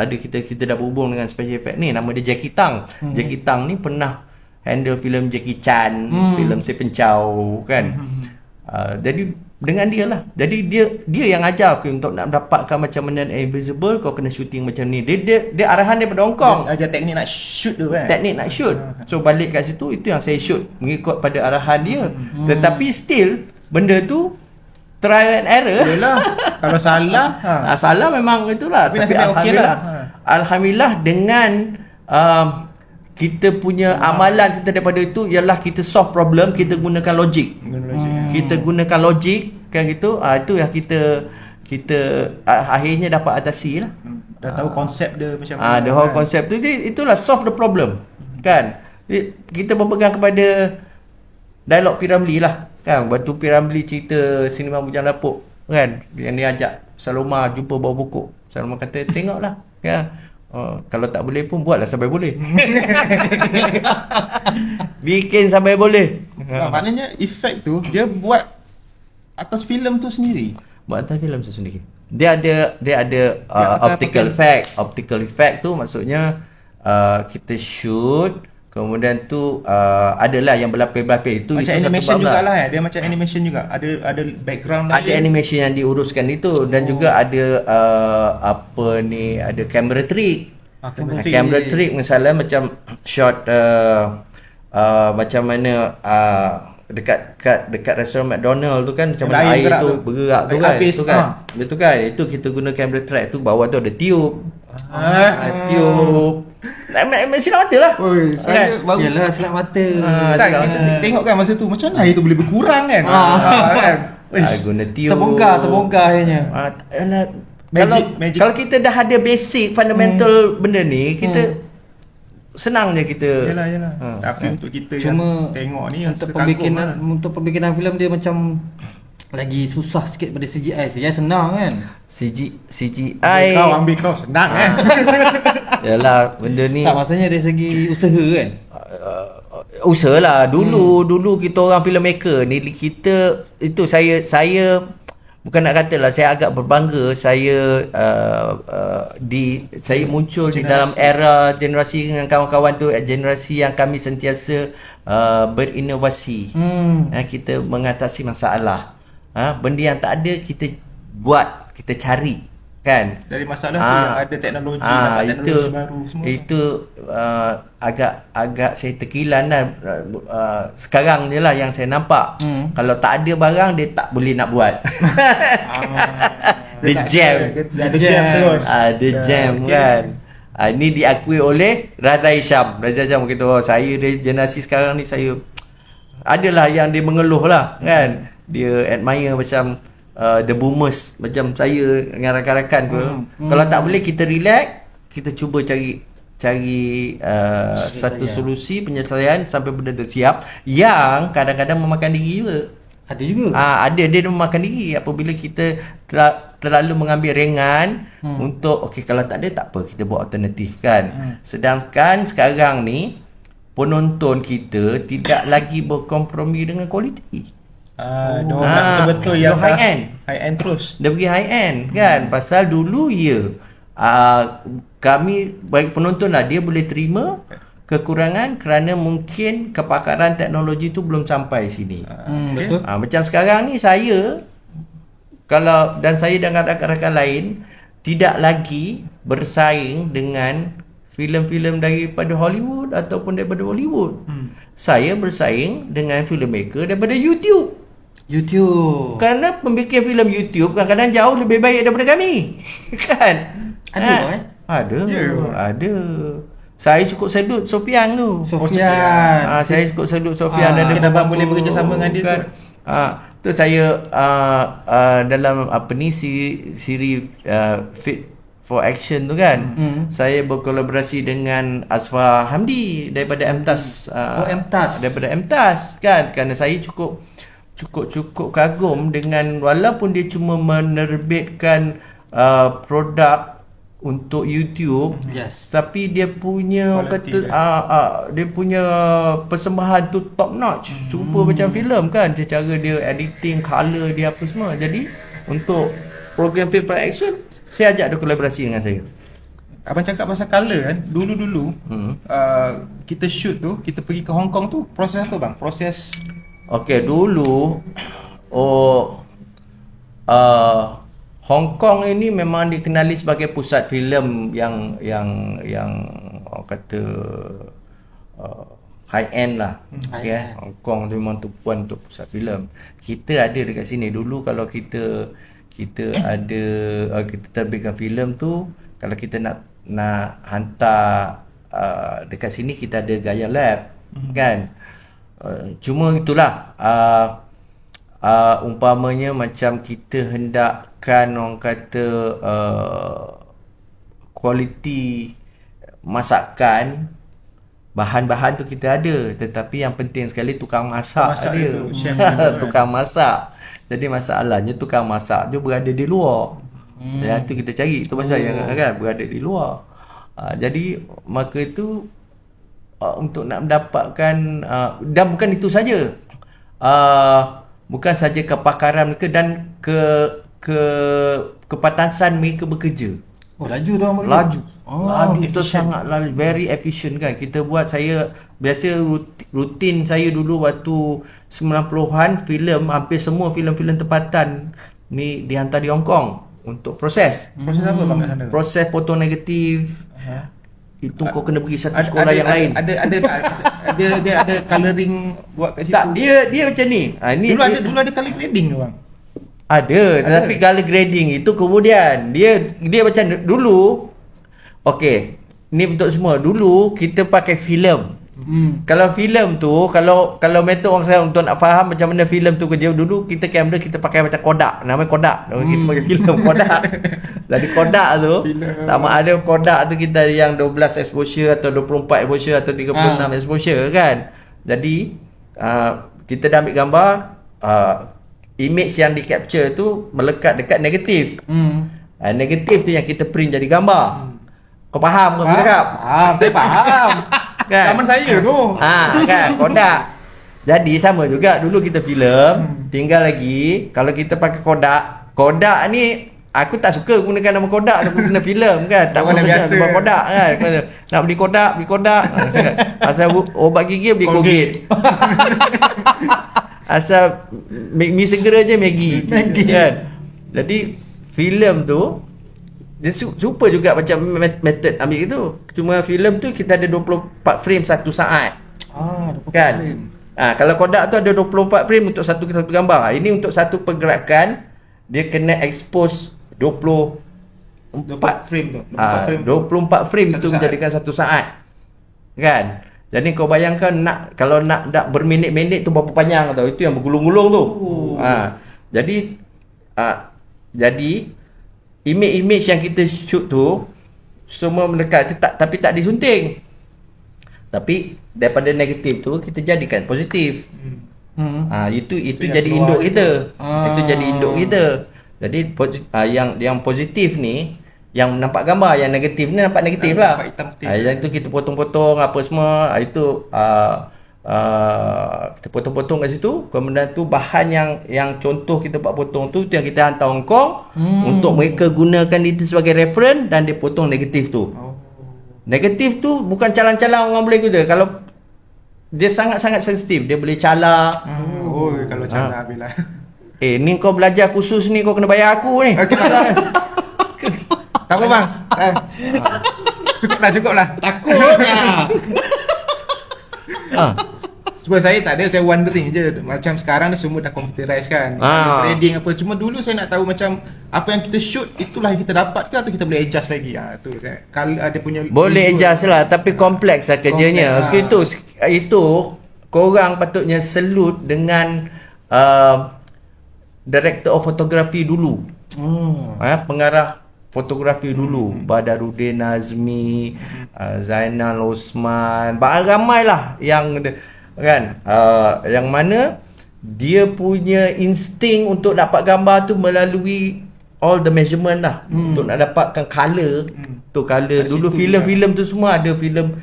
ada kita dah berhubung dengan special effect ni, nama dia Jackie Tang. Jackie Tang ni pernah handle filem Jackie Chan, filem Stephen Chow kan. Jadi dengan dia lah. Jadi dia yang ajar aku untuk nak dapatkan macam mana Invisible, kau kena shooting macam ni. Dia arahan daripada Hong Kong. Dia ajar teknik nak shoot tu kan. Teknik nak shoot. So balik kat situ, itu yang saya shoot mengikut pada arahan dia. Tetapi still benda tu trial and error. Yalah, kalau salah salah memang itulah. Tapi nasib baik okey lah. Alhamdulillah dengan kita punya amalan kita daripada itu ialah kita solve problem, kita gunakan logik. Kita gunakan logik kan gitu. Itu yang kita akhirnya dapat atasi lah. Dah tahu konsep dia macam mana. The whole konsep tu itulah solve the problem. Kan? Kita berpegang kepada dialog P. Ramlee lah. Kan? Waktu P. Ramlee cerita Sinema Bujang Lapuk kan, yang dia ajak Saloma jumpa bawa buku. Saloma kata tengoklah kan. Kalau tak boleh pun buatlah sampai boleh. Bikin sampai boleh. Maknanya efek tu dia buat atas filem tu sendiri. Buat atas filem tu sendiri. Dia ada optical effect. Optical effect tu maksudnya kita shoot, kemudian tu adalah yang berlapis-lapis itu macam itu animation jugalah dia macam animation juga. Ada background ada animation yang diuruskan itu, dan juga ada ada camera trick. Camera trick misalnya macam shot macam mana dekat restoran McDonald tu kan, macam mana air tu bergerak tu kan, tu kan. Betul kan? Itu kita guna camera track tu, bawah tu ada tiup. Tiup. Silap mata lah. Saya baru Yalah, silap mata. Kita tengok kan masa tu macam mana air tu boleh berkurang kan. Kan. Guna tiup. Terbongkar akhirnya. Magic. Kalau kita dah ada basic fundamental benda ni, kita senang je kita. Yalah. Tapi untuk kita Cuma yang tengok ni untuk pembikinan filem dia macam lagi susah sikit pada CGI. CGI senang kan? CGI kau ambil kau senang kan. Yalah, benda ni Tak, maksudnya dari segi usaha kan? Usahalah dulu kita orang filmmaker ni, kita itu saya bukan nak katalah, saya agak berbangga saya saya muncul di dalam era generasi dengan kawan-kawan tu, generasi yang kami sentiasa berinovasi. Kita mengatasi masalah. Benda yang tak ada kita buat, kita cari kan. Dari masalah tu yang ada teknologi, dapat teknologi baru semua. Itu agak saya terkilan lah. Sekarang je lah yang saya nampak. Kalau tak ada barang, dia tak boleh nak buat. Dia jam. Dia jam terus. Dia jam kan. Ini diakui oleh Raza Hisham. Raza Hisham kata, saya dari generasi sekarang ni, saya adalah yang dia mengeluh lah kan. Dia admire macam the boomers macam saya dengan rakan-rakan tu. Kalau tak boleh, kita relax, kita cuba cari satu solusi penyelesaian sampai benda tu siap, yang kadang-kadang memakan diri juga. Ada juga. Ada dia memakan diri apabila kita terlalu mengambil ringan untuk kalau tak ada tak apa, kita buat alternatif kan. Sedangkan sekarang ni penonton kita tidak lagi berkompromi dengan kualiti. Betul-betul yang high end terus. Dia pergi high end kan. Pasal dulu kami bagi penonton lah, dia boleh terima kekurangan kerana mungkin kepakaran teknologi tu belum sampai sini. Betul. Macam sekarang ni saya dan rakan-rakan lain tidak lagi bersaing dengan filem-filem daripada Hollywood ataupun daripada Bollywood. Saya bersaing dengan filmmaker daripada YouTube. Kerana pembikin filem YouTube kadang-kadang jauh lebih baik daripada kami. Kan? Ada. Saya cukup salute Sofian tu. Saya cukup salute Sofian. Dan abang boleh bekerjasama dengan dia kan? Tu saya dalam siri Fit for Action tu kan. Saya berkolaborasi dengan Asfar Hamdi daripada MTAS. Daripada MTAS kan. Kerana saya cukup kagum dengan, walaupun dia cuma menerbitkan produk untuk YouTube. Yes. Tapi dia punya Quality dia punya persembahan tu top notch. Super macam filem kan. Dia cara dia editing, color dia apa semua. Jadi untuk program Film for Action, saya ajak dia kolaborasi dengan saya. Abang cakap pasal colour kan. Dulu-dulu kita shoot tu, kita pergi ke Hong Kong tu, proses apa bang? Proses Okey, dulu Hong Kong ini memang dikenali sebagai pusat filem yang orang kata high end lah. Okay. Hong Kong tu memang tumpuan untuk pusat filem. Kita ada dekat sini dulu. Kalau kita ada kita terbitkan filem tu, kalau kita nak hantar dekat sini, kita ada Gaya Lab kan. Cuma itulah umpamanya macam kita hendakkan orang kata kualiti masakan, bahan-bahan tu kita ada, tetapi yang penting sekali tukang masak dia. Tukang masak. Jadi masalahnya tukang masak tu berada di luar. Yang tu kita cari, itu pasal yang kan berada di luar. Jadi maka itu untuk nak mendapatkan dan bukan itu saja. Bukan saja kepakaran mereka dan kepatasan mereka bekerja. Oh, laju dia orang Laju. Laju tu efficient. sangat very efficient kan. Kita buat, saya biasa rutin saya dulu waktu 90-an, filem hampir semua filem-filem tempatan ni dihantar di Hong Kong untuk proses. Proses apa bang kat sana? Proses potong negatif. Itu kau kena pergi satu sekolah yang lain. Dia ada colouring buat kat situ. Tak, dia macam ni. Ni Dulu ada colour grading ke bang? Ada, tetapi color grading itu kemudian dia macam dulu. Okey, ni untuk semua. Dulu kita pakai filem. Kalau filem tu, kalau metod orang saya untuk nak faham macam mana filem tu kerja, dulu kita kamera kita pakai macam Kodak, namanya Kodak. Kita pakai filem Kodak. Jadi Kodak tu sama ada Kodak tu kita yang 12 exposure atau 24 exposure atau 36 exposure kan. Jadi kita dah ambil gambar, image yang di capture tu melekat dekat negatif. Negatif tu yang kita print jadi gambar. Kau faham ke aku cakap? Saya faham. Kan? Zaman saya tu. Kan, Kodak. Jadi sama juga dulu kita filem, tinggal lagi kalau kita pakai Kodak ni aku tak suka gunakan nama Kodak, aku guna filem kan. Tak Warna biasa. Sebab Kodak kan. Nak beli Kodak. Asal obat gigi beli Colgate. Asal mi segera je Maggi. Kan. Jadi filem tu dia super juga macam method ambil itu. Cuma filem tu kita ada 24 frame satu saat. 24 kan? frame. Kalau Kodak tu ada 24 frame untuk satu gambar. Ini untuk satu pergerakan dia kena expose 24 frame tu. 24 frame Satu tu saat. menjadikan satu saat. Kan? Jadi kau bayangkan kalau nak berminit-minit tu berapa panjang tau. Itu yang bergulung-gulung tu. Jadi image-image yang kita shoot tu semua mendekat tapi tak disunting. Tapi daripada negatif tu kita jadikan positif. Itu yang jadi keluar induk itu. kita. Itu jadi induk kita. Jadi yang positif ni yang nampak gambar, yang negatif ni nampak negatif lah. Nampak hitam putih. Yang itu kita potong-potong apa semua. Itu kita potong-potong kat situ. Kemudian tu bahan yang contoh kita buat potong tu yang kita hantar Hong Kong untuk mereka gunakan itu sebagai reference dan dia potong negatif tu. Negatif tu bukan calang-calang orang boleh guna. Kalau dia sangat-sangat sensitif, dia boleh calar. Kalau cara habislah. Ni kau belajar khusus ni, kau kena bayar aku ni. Okey. Tak apa bang. Cukuplah. Takutlah. Cuma saya tak ada, saya wondering je. Macam sekarang ni semua dah computerized kan. Ada grading apa. Cuma dulu saya nak tahu macam apa yang kita shoot itulah yang kita dapat ke atau kita boleh adjust lagi. Tu kan. Kalau ada punya Boleh adjust lah, tapi kompleks lah kerjanya. Itu korang patutnya salute dengan director of photography dulu. Pengarah fotografi dulu, Badarudin Nazmi, Zainal Osman, ramailah yang kan, yang mana dia punya insting untuk dapat gambar tu melalui all the measurement lah untuk nak dapatkan colour. Tu colour dulu filem-filem tu semua ada filem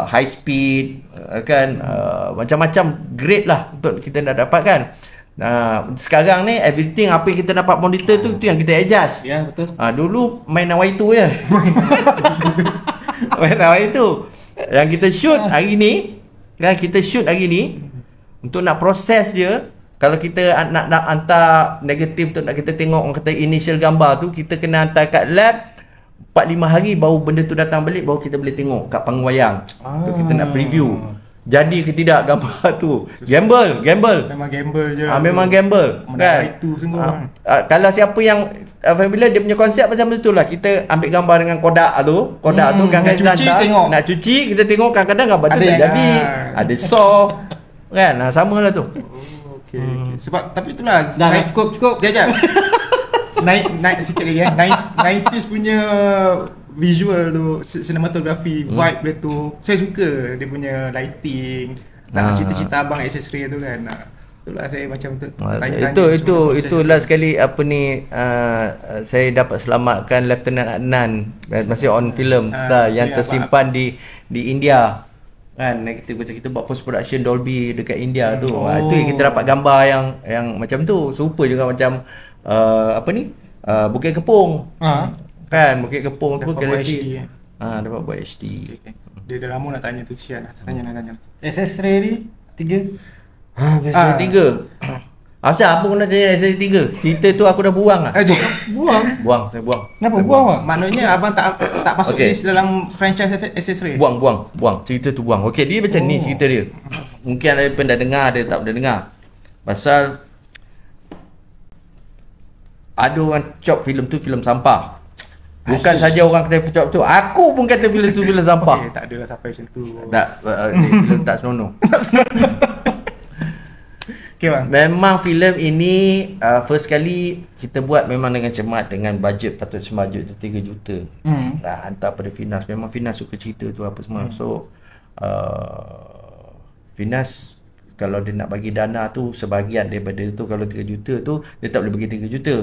high speed kan, macam-macam grade lah untuk kita nak dapatkan. Sekarang ni everything apa yang kita dapat monitor tu yang kita adjust. Ya, betul. Dulu mainan Y2 je. Mainan Y2 yang kita shoot hari ni kan, kita shoot hari ni untuk nak proses dia. Kalau kita nak hantar negatif untuk nak kita tengok orang kata initial gambar tu, kita kena hantar kat lab 4-5 hari baru benda tu datang balik, baru kita boleh tengok kat panggung wayang. Tu kita nak preview. Jadi ke tidak gambar tu. Gamble. Memang gamble je lah. Memang gamble. Kan? Itu sungguh. Kalau siapa yang familiar dia punya konsep macam tu lah. Kita ambil gambar dengan Kodak tu. Kodak tu kadang-kadang nak cuci tengok. Nak cuci kita tengok kadang-kadang gambar tu tak jadi. Ada saw. Kan? Sama lah tu. Okay. Sebab tapi itulah Dah cukup. Sekejap. naik sikit lagi 90s punya visual tu, cinematography, vibe dia tu. Saya suka dia punya lighting. Cita-cita abang aksesori tu kan. Itulah saya macam itulah sekali apa ni saya dapat selamatkan Lieutenant Adnan masih on film yang tersimpan di India. Kan kita buat post production Dolby dekat India tu. Itu yang kita dapat gambar yang macam tu. Serupa juga macam Bukit Kepong. Kan Bukit Kepong tu quality. Dapat buat HD. Okay. Dia dah lama nak tanya tu, kesian lah. Tanya. Accessory ni 3. Biasa 3. Apa nak tanya SSD 3? Cerita tu aku dah buang lah. Buang? Saya buang. Kenapa buang? Maknanya abang tak masuk list dalam franchise accessory. Buang. Cerita tu buang. Okey, dia macam ni cerita dia. Mungkin ada pernah dengar, ada tak pernah dengar. Pasal ada orang cop filem tu filem sampah. Bukan saja orang kata cop tu, aku pun kata filem tu filem sampah. Okey, tak adalah sampai macam tu. Tak, filem tak senonoh. Okay, bang. Memang filem ini first kali kita buat memang dengan cermat, dengan bajet patut semajut tu 3 juta. Hantar pada Finas. Memang Finas suka cerita tu apa semua. So Finas kalau dia nak bagi dana tu sebahagian daripada tu, kalau 3 juta tu dia tak boleh bagi 3 juta.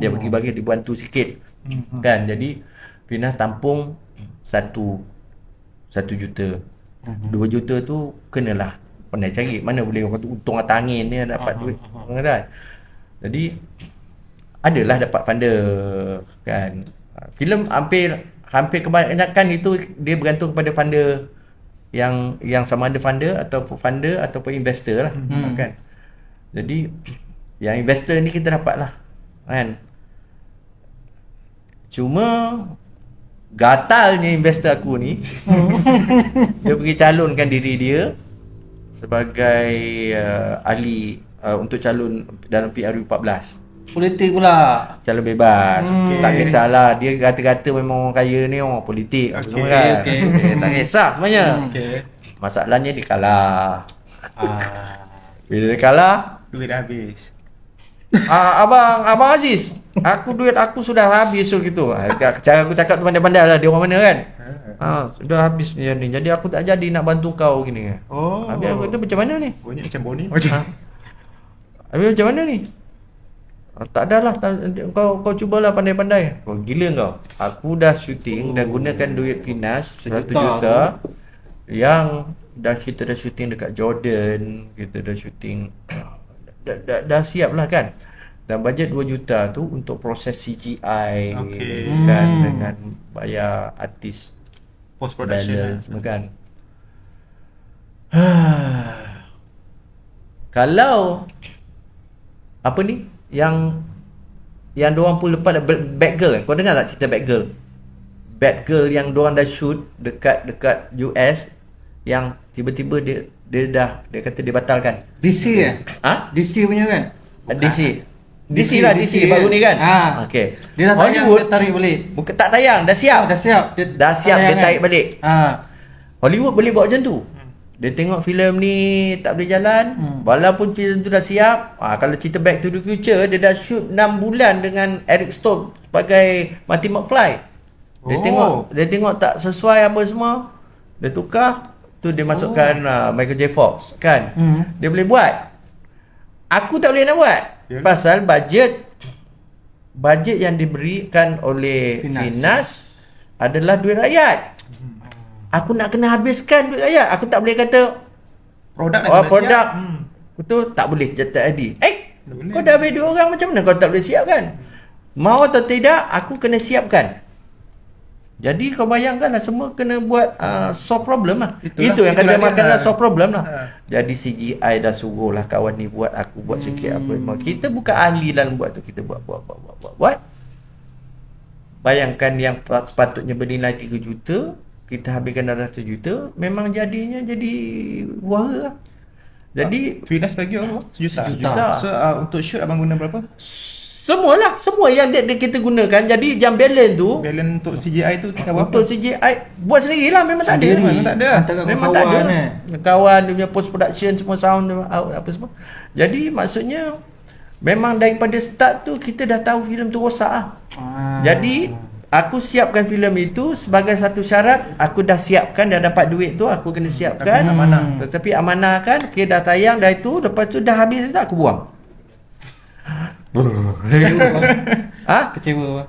Dia bagi dibantu sikit. Kan, jadi Finas tampung 1 juta. 2 juta tu kenalah pandai cari mana boleh orang tu untung atas angin ni dapat duit kan. Jadi adalah dapat funder kan. Filem hampir kebanyakan itu dia bergantung kepada funder yang sama ada funder ataupun investor lah kan. Jadi yang investor ni kita dapat lah kan. Cuma gatalnya investor aku ni dia pergi calonkan diri dia sebagai ahli untuk calon dalam PRU 14. Politik pula. Calon bebas. Tak kisahlah dia kata-kata memang orang kaya ni orang politik semua kan. Tak kisah sebenarnya. Masalahnya dia kalah. Bila dia kalah, duit dah habis. Abang Aziz, duit aku sudah habis gitu. Cara aku cakap tu pandai-pandai lah, dia orang mana kan. Sudah habis ni. Jadi aku tak jadi nak bantu kau gini. Habis aku kata macam mana ni? Bunyi macam Boni macam. Habis macam mana ni? Tak adalah, kau cubalah pandai-pandai. Gila kau. Aku dah syuting dan gunakan duit Finas 1 juta yang kita dah syuting dekat Jordan, kita dah syuting dah siap lah kan. Dan bajet 2 juta tu untuk proses CGI kan, dengan bayar artis post production semua kan. Kalau apa ni yang diorang pun lepas Batgirl, kau dengar tak cerita Batgirl yang diorang dah shoot dekat US yang tiba-tiba dia kata dia batalkan. DC DC punya kan? DC baru ni kan. Okey. Dia dah tayang, dia tarik balik. Bukan tak tayang, dah siap. Dah siap dia tarik balik. Hollywood boleh buat macam tu. Dia tengok filem ni tak boleh jalan, walaupun filem tu dah siap. Kalau cerita Back to the Future, dia dah shoot 6 bulan dengan Eric Stoltz sebagai Marty McFly. Dia tengok tak sesuai apa semua, dia tukar. Tu dia masukkan Michael J. Fox kan. Dia boleh buat. Aku tak boleh nak buat. Pasal bajet bajet yang diberikan oleh Finas. Finas adalah duit rakyat. Aku nak kena habiskan duit rakyat. Aku tak boleh kata Produk nak oh, kena produk siap. betul tak boleh jatah Adi. Tak boleh. Kau dah habis duit orang, macam mana kau tak boleh siapkan? Mau atau tidak, aku kena siapkan. Jadi kau bayangkanlah, semua kena buat solve problem lah. Itu yang kata makanlah solve problem lah. Jadi CGI dah suruh lah kawan ni buat, aku buat sikit apa. Kita bukan ahli dalam buat tu, kita buat. Bayangkan yang sepatutnya bernilai 3 juta, kita habiskan 100 juta, memang jadinya jadi wara lah. Jadi Finas bagi apa? Sejuta. Sejuta. So untuk shoot abang guna berapa? semualah, semua yang kita gunakan. Jadi jam balance tu Balance untuk CGI tu tinggal berapa? untuk CGI buat sendirilah, memang tak ada. Memang tak ada. Antara Memang tak ada. kawan Kawan dia punya post production, semua sound out apa semua. Jadi maksudnya memang daripada start tu kita dah tahu filem tu rosak lah. Jadi aku siapkan filem itu sebagai satu syarat. Aku dah siapkan, dah dapat duit tu, aku kena siapkan. Tapi amanah. Tetapi amanah kan, dah tayang dah itu, lepas tu dah habis tu aku buang. Kecewa.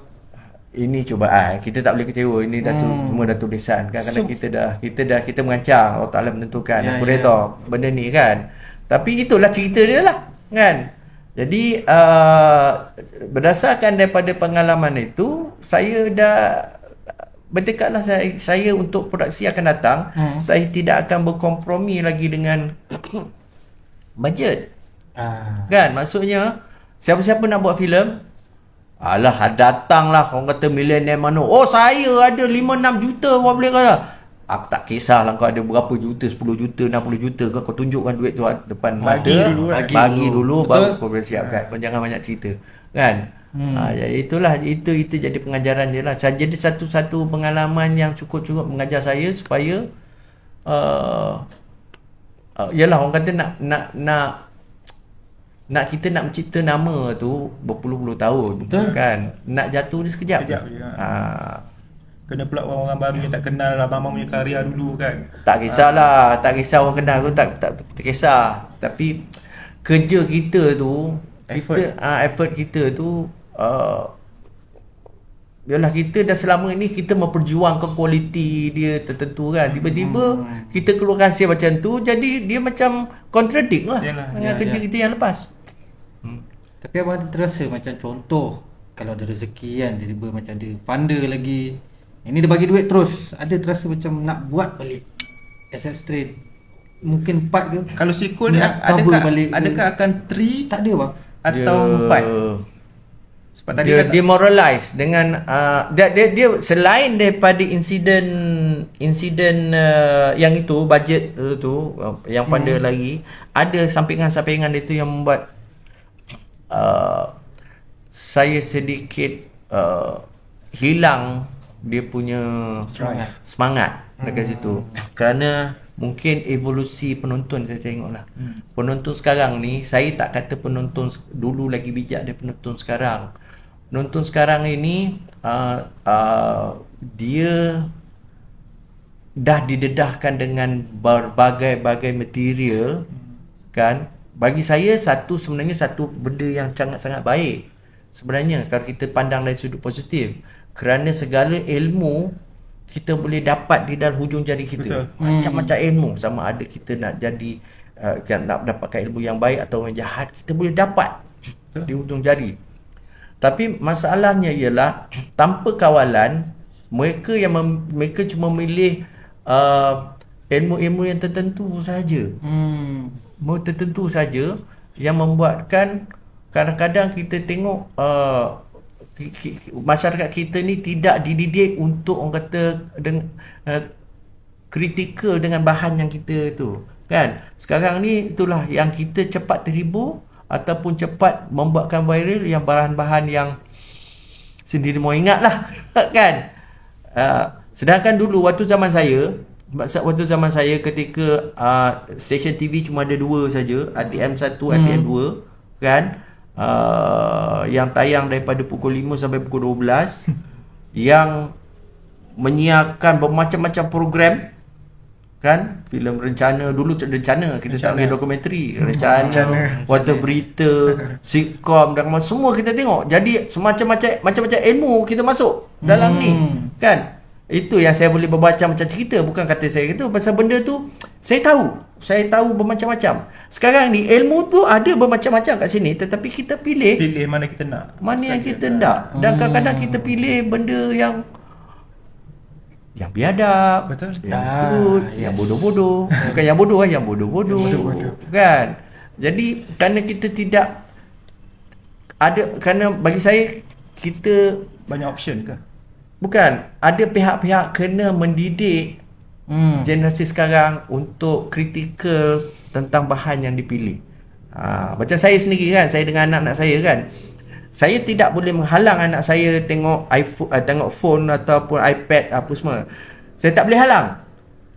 Ini cubaan. Kita tak boleh kecewa. Ini dah semua dah tulisan kan, kerana kita merancang, Allah Taala menentukan. Ya, Aku ya. redha benda ni kan. Tapi itulah cerita dia lah kan. Jadi berdasarkan daripada pengalaman itu, saya dah berdekatlah saya untuk produksi akan datang. Saya tidak akan berkompromi lagi dengan bajet. Kan, maksudnya siapa-siapa nak buat filem, alah datanglah orang kata millionaire mana. Oh saya ada 5-6 juta, apa boleh kata. Aku tak kisahlah kau ada berapa juta, 10 juta, 60 juta, kau tunjukkan duit tu depan Bagi mata. dulu, kan? Bagi dulu Betul. baru kau boleh siapkan. Kau jangan banyak cerita. Kan? Ya, itulah itu jadi pengajaran dia lah. Jadi satu pengalaman yang cukup mengajar saya supaya yalah, orang kata nak kita nak mencipta nama tu berpuluh-puluh tahun. Betul. Kan? Nak jatuh dia sekejap. Sekejap je, Kena pula orang baru yang tak kenal abang-abang punya karya dulu kan. Tak kisahlah, tak kisah orang kenal aku, tak kisah. Tapi kerja kita tu, effort kita tu yalah, kita dah selama ni kita memperjuangkan kualiti dia tertentu kan. Tiba-tiba kita keluarkan hasil macam tu, jadi dia macam contradict lah dengan kerja kita yang lepas. Tapi abang terasa macam contoh, kalau ada rezeki kan, tiba-tiba macam ada funder lagi, ini dia bagi duit terus, ada terasa macam nak buat balik Asset Straight. Mungkin 4 ke? Kalau sequel dia Nak cover balik ke? adakah akan 3 Tak ada bang. atau 4? Sebab tadi Dia kata demoralize dengan dia selain daripada insiden yang itu bajet tu yang funder lagi, ada sampingan-sampingan itu yang membuat saya sedikit hilang dia punya semangat dekat situ. Kerana mungkin evolusi penonton saya tengoklah. Penonton sekarang ni, saya tak kata penonton dulu lagi bijak dari penonton sekarang. Penonton sekarang ini dia dah didedahkan dengan berbagai-bagai material kan. Bagi saya sebenarnya satu benda yang sangat-sangat baik sebenarnya kalau kita pandang dari sudut positif, kerana segala ilmu kita boleh dapat di dalam hujung jari kita. Betul. Macam-macam ilmu, sama ada kita nak jadi nak dapatkan ilmu yang baik atau yang jahat, kita boleh dapat di hujung jari. Tapi masalahnya ialah tanpa kawalan, mereka cuma memilih ilmu-ilmu yang tertentu saja. Tertentu saja yang membuatkan kadang-kadang kita tengok masyarakat kita ni tidak dididik untuk orang kata kritikal dengan bahan yang kita tu kan. Sekarang ni itulah yang kita cepat terhibur ataupun cepat membuatkan viral yang bahan-bahan yang sendiri mau ingat lah kan. Sedangkan dulu waktu zaman saya ketika stesen TV cuma ada 2 saja, ATM 1, ATM 2 kan. Yang tayang daripada pukul 5 sampai pukul 12 yang menyiarkan bermacam-macam program kan, filem rencana dulu, rencana kita tak boleh dokumentari, rencana, warta berita, sitcom dan semua kita tengok. Jadi macam-macam ilmu kita masuk dalam ni kan. Itu yang saya boleh berbaca macam cerita, bukan kata saya kata pasal benda tu saya tahu bermacam-macam. Sekarang ni ilmu tu ada bermacam-macam kat sini, tetapi kita pilih mana kita nak, mana yang kita nak. Dan kadang-kadang kita pilih benda yang biadab, betul, yang bodoh-bodoh. Bukan yang bodoh, yang bodoh-bodoh kan. Jadi kerana kita tidak ada, kerana bagi saya kita banyak option ke? Bukan, ada pihak-pihak kena mendidik generasi sekarang untuk kritikal tentang bahan yang dipilih. Macam saya sendiri kan, saya dengan anak-anak saya kan, saya tidak boleh menghalang anak saya tengok iPhone, tengok phone ataupun iPad apa semua. Saya tak boleh halang.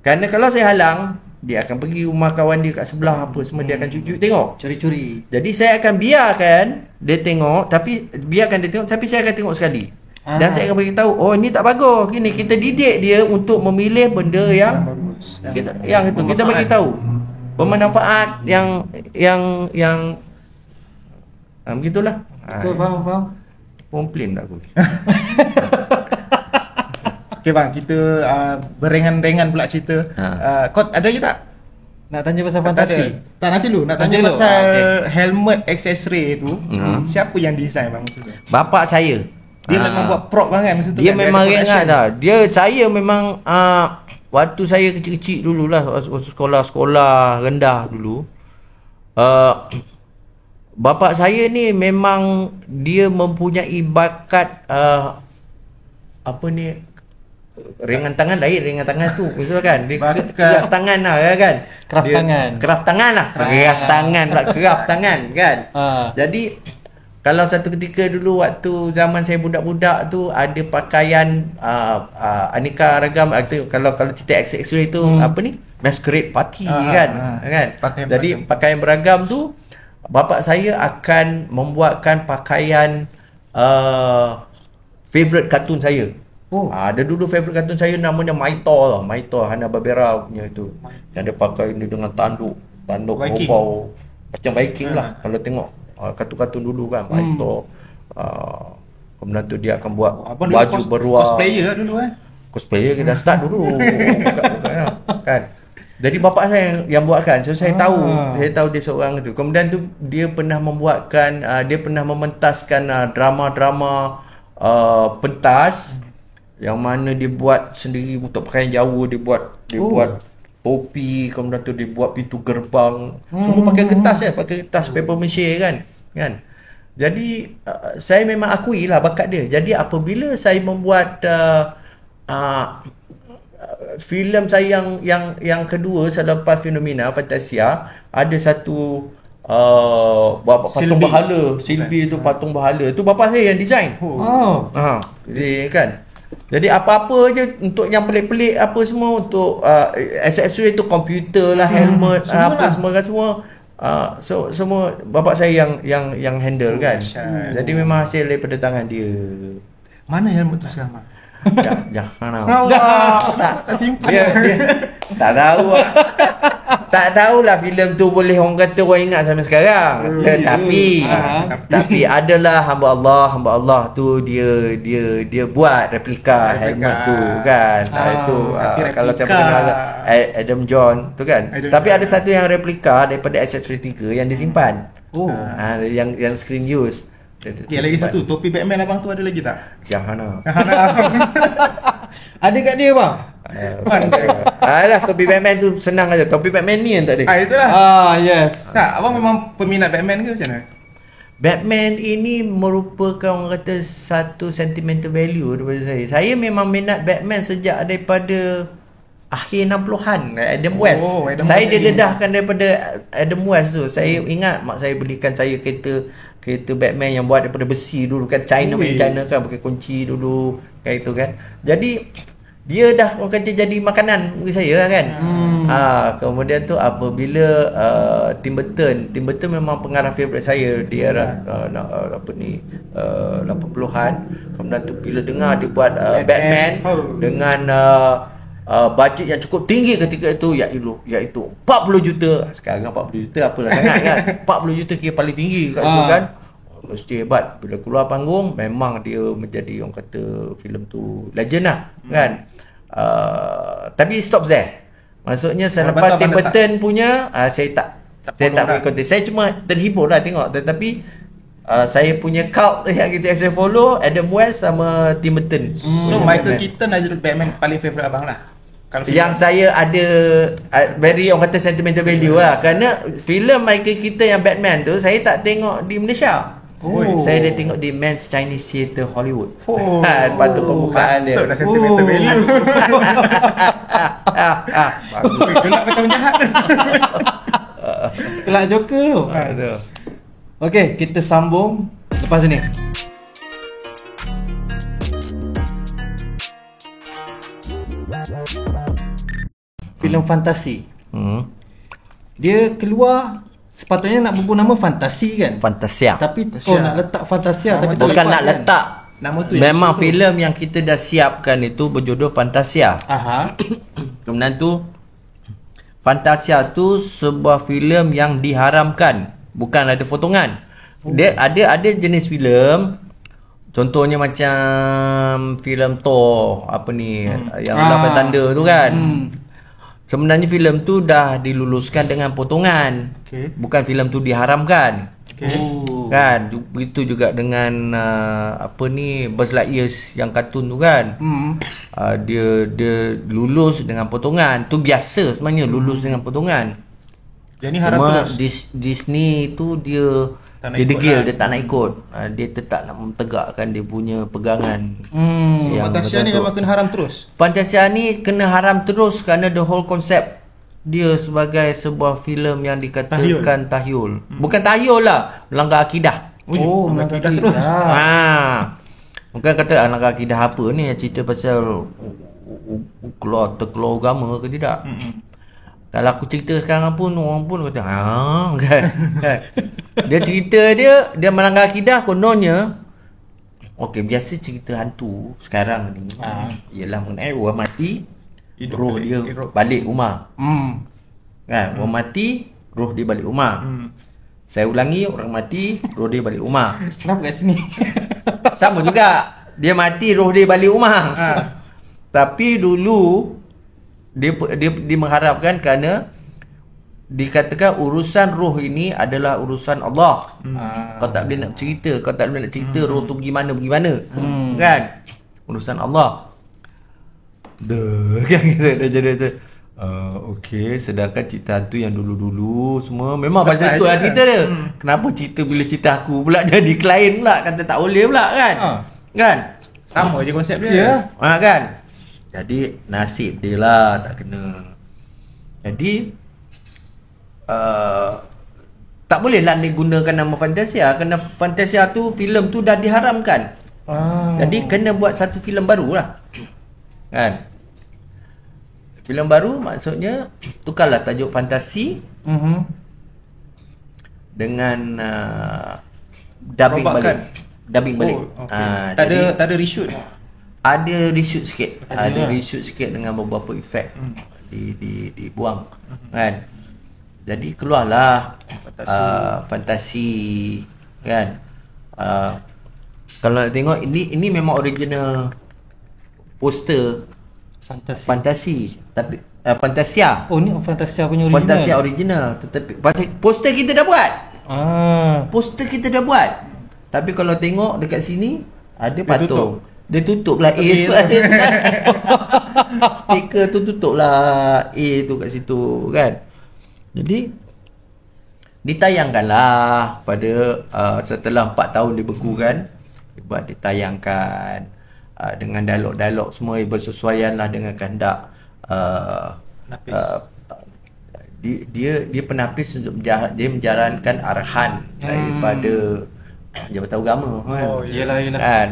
Kerana kalau saya halang, dia akan pergi rumah kawan dia kat sebelah apa semua, dia akan cucuk tengok, curi-curi. Jadi saya akan biarkan dia tengok, tapi saya akan tengok sekali. Dan saya akan beritahu, oh ini tak bagus, gini kita didik dia untuk memilih benda yang bagus. Kita bagi tahu bermanfaat yang begitulah. Betul, faham. Komplain tak aku. Okey bang, kita berengan-rengan pula cerita. Kau ada lagi tak? Nak tanya pasal fantasi? Tak, nanti lu nak tanya pasal helmet accessory tu. Siapa yang design bang maksudnya? Bapak saya. Dia memang buat prop bang kan masa tu. Dia kan? memang ingat dah. Saya memang waktu saya kecil-kecil dululah, waktu sekolah rendah dulu. Bapa saya ni memang dia mempunyai bakat ringan tangan tu betul kan, dia keras tangan lah kan, keras tangan kan. Jadi kalau satu ketika dulu waktu zaman saya budak-budak tu ada pakaian aneka ragam, kalau cerita XXray tu masquerade party kan. Jadi pakaian beragam tu bapa saya akan membuatkan pakaian favorite kartun saya. Ada dulu favorite kartun saya namanya Maito Hanna-Barbera punya itu. Yang dia pakai ni dengan tanduk kerbau macam Viking lah kalau tengok kartun-kartun dulu kan, Maito. Kemudian tu dia akan buat baju beruang. Cosplayer kita start dulu. Bukan, kan. Jadi bapa saya yang buatkan. So saya tahu dia seorang itu. Kemudian tu dia pernah membuatkan dia pernah mementaskan drama-drama pentas yang mana dia buat sendiri untuk pakaian Jawa, dia buat topi, kemudian tu dia buat pintu gerbang. Semua pakai kertas paper mache kan. Jadi saya memang akui lah bakat dia. Jadi apabila saya membuat filem saya yang kedua selepas Fenomena Fantasia, ada satu patung bahala, Silbi tu patung bahala tu bapa saya yang design. Jadi kan. Jadi apa-apa je untuk yang pelik-pelik apa semua untuk accessory tu, komputer lah, helmet semua semua bapa saya yang handle kan. Jadi memang hasil daripada tangan dia. Mana helmet tu sekarang? Jangan tak simpan. Dia tak tahu. Tak tahulah filem tu boleh orang kata orang ingat sampai sekarang. Tapi adalah hamba Allah tu dia buat replika helmet tu kan. Itu kalau saya kenal Adam John tu kan. Tapi ada satu yang replika daripada SF3 yang disimpan. Yang screen use. Lagi satu topi Batman abang tu ada lagi tak? Jangan. Ada kat dia bang? Alah, topi Batman tu senang aja. Topi Batman ni yang tak ada. Itulah. Yes. Tak, abang memang peminat Batman ke macam mana? Batman ini merupakan orang kata satu sentimental value daripada saya. Saya memang minat Batman sejak daripada akhir 60-an, Adam West. Saya didedahkan daripada Adam West tu. Saya ingat mak saya belikan saya kereta Batman yang buat daripada besi dulu kan, China kan, pakai kunci dulu kayak itu kan. Jadi dia dah orang kata jadi makanan bagi saya kan. Kemudian tu apabila Tim Burton memang pengarah favourite saya di era 80-an. Kemudian tu bila dengar dia buat Batman dengan bajet yang cukup tinggi ketika itu, iaitu 40 juta. Sekarang 40 juta apalah sangat kan. 40 juta kira paling tinggi kat tu kan. Mesti hebat. Bila keluar panggung memang dia menjadi, orang kata, filem tu legend lah kan. Tapi stop there. Maksudnya selepas Tim Burton punya, saya tak mengikuti. Saya cuma terhibur lah tengok. Tetapi saya punya cult yang saya follow Adam West sama Tim Burton. So Michael Keaton adalah Batman paling favourite abang lah. Kalau yang saya ada very, orang kata, sentimental value lah. Kerana filem Michael Keaton yang Batman tu saya tak tengok di Malaysia. Saya dah tengok di Men's Chinese Theatre Hollywood. Patut pembukaan dia. Patutlah sentimental value. Bagus. Kelak macam jahat. Kelak Joker tu. Okey, kita sambung lepas ni. Filem fantasi. Dia keluar sepatutnya nak buku nama fantasi kan? Fantasia. Tapi kau nak letak Fantasia tapi tak Bukan lepas, nak kan? letak. Nama tu Memang filem yang kita dah siapkan itu berjudul Fantasia. Aha. Kemudian tu Fantasia tu sebuah filem yang diharamkan, bukan ada potongan. Dia ada jenis filem, contohnya macam filem Thor apa ni, yang Love and Thunder tu kan. Sebenarnya filem tu dah diluluskan dengan potongan. Bukan filem tu diharamkan. Kan, begitu juga dengan apa ni, Buzz Lightyear yang kartun tu kan. Dia lulus dengan potongan. Tu biasa sebenarnya, lulus dengan potongan. Jadi haram Cuma terus. Disney tu dia Tak nak dia ikut degil, lah. dia tak nak ikut. Dia tetap nak mentegakkan dia punya pegangan. Fantasia ni memang kena haram terus. Fantasia ni kena haram terus kerana the whole concept dia sebagai sebuah filem yang dikatakan tahyul. Bukan tahyul lah, melanggar akidah. Melanggar melanggar terus. Bukan kata melanggar akidah apa ni, cerita pasal terkeluar agama ke tidak. Kalau aku cerita sekarang pun orang pun kata kan. Dia cerita dia melanggar akidah kononnya. Okey, biasa cerita hantu sekarang ni ialah mengenai orang mati, roh dia balik rumah. Kan, orang mati, roh dia balik rumah. Saya ulangi, orang mati, roh dia balik rumah. Kenapa kat sini? Sama juga, dia mati, roh dia balik rumah. Tapi dulu dia mengharapkan kerana dikatakan urusan roh ini adalah urusan Allah. Kau tak boleh nak cerita, kau tak boleh nak cerita roh tu pergi mana. Kan? Urusan Allah. Kan dia jadi tu. Okey, sedangkan cerita hantu yang dulu-dulu semua memang pasal tu lah cerita dia. Kenapa cerita bila cerita aku pula jadi klien pula, kata tak boleh pula kan? Kan? Sama je konsep dia. Kan? Jadi nasib dia lah tak kena. Jadi tak boleh lah dia gunakan nama Fantasia kerana Fantasia tu, filem tu dah diharamkan. Jadi kena buat satu filem baru lah. Kan? Filem baru maksudnya tukarlah tajuk fantasi dengan dubbing Robakan. balik. Tak ada reshoot. Ada reshoot sikit. Ada reshoot sikit dengan beberapa efek dibuang. Kan? Jadi keluarlah fantasi kan. Kalau nak tengok ini memang original poster fantasi tapi Fantasia. Oh, ni Fantasia punya original. Fantasia original, tetapi poster kita dah buat. Poster kita dah buat. Tapi kalau tengok dekat sini ada patung. Dia tutup lah A tu. Stiker tu tutup lah A tu kat situ kan. Jadi ditayangkanlah pada setelah 4 tahun dibekukan, buat ditayangkan dengan dialog-dialog semua bersesuaian lah dengan kehendak dia penapis untuk dia menjalankan arahan daripada Jabatan Agama kan. Yelah. Kan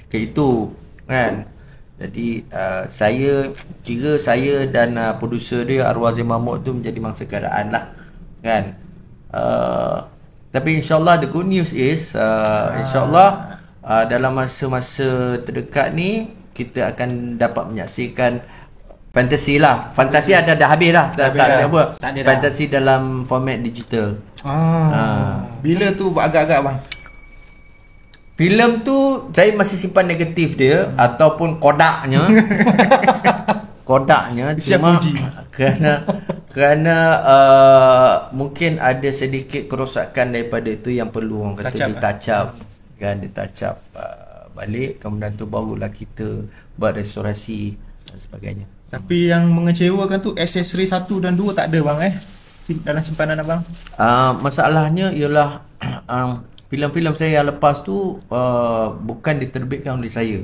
ke itu kan. Jadi saya kira saya dan produser dia Arwah Azim Mahmud tu menjadi mangsa keadaan lah kan. Tapi insyaAllah the good news is insyaAllah dalam masa-masa terdekat ni kita akan dapat menyaksikan Fantasi lah. Fantasi ada dah habis dah. Tak habis ada dah. apa. Tak ada dah. Fantasi dalam format digital. Bila tu agak-agak bang? Filem tu saya masih simpan negatif dia ataupun kodaknya. Kodaknya Siap cuma uji. kerana mungkin ada sedikit kerosakan daripada itu yang perlu orang kata Touch up, ditouch up balik, kemudian tu barulah kita buat restorasi dan sebagainya. Tapi yang mengecewakan tu aksesori 1 dan 2 tak ada bang dalam simpanan abang. Masalahnya ialah filem-filem saya yang lepas tu bukan diterbitkan oleh saya.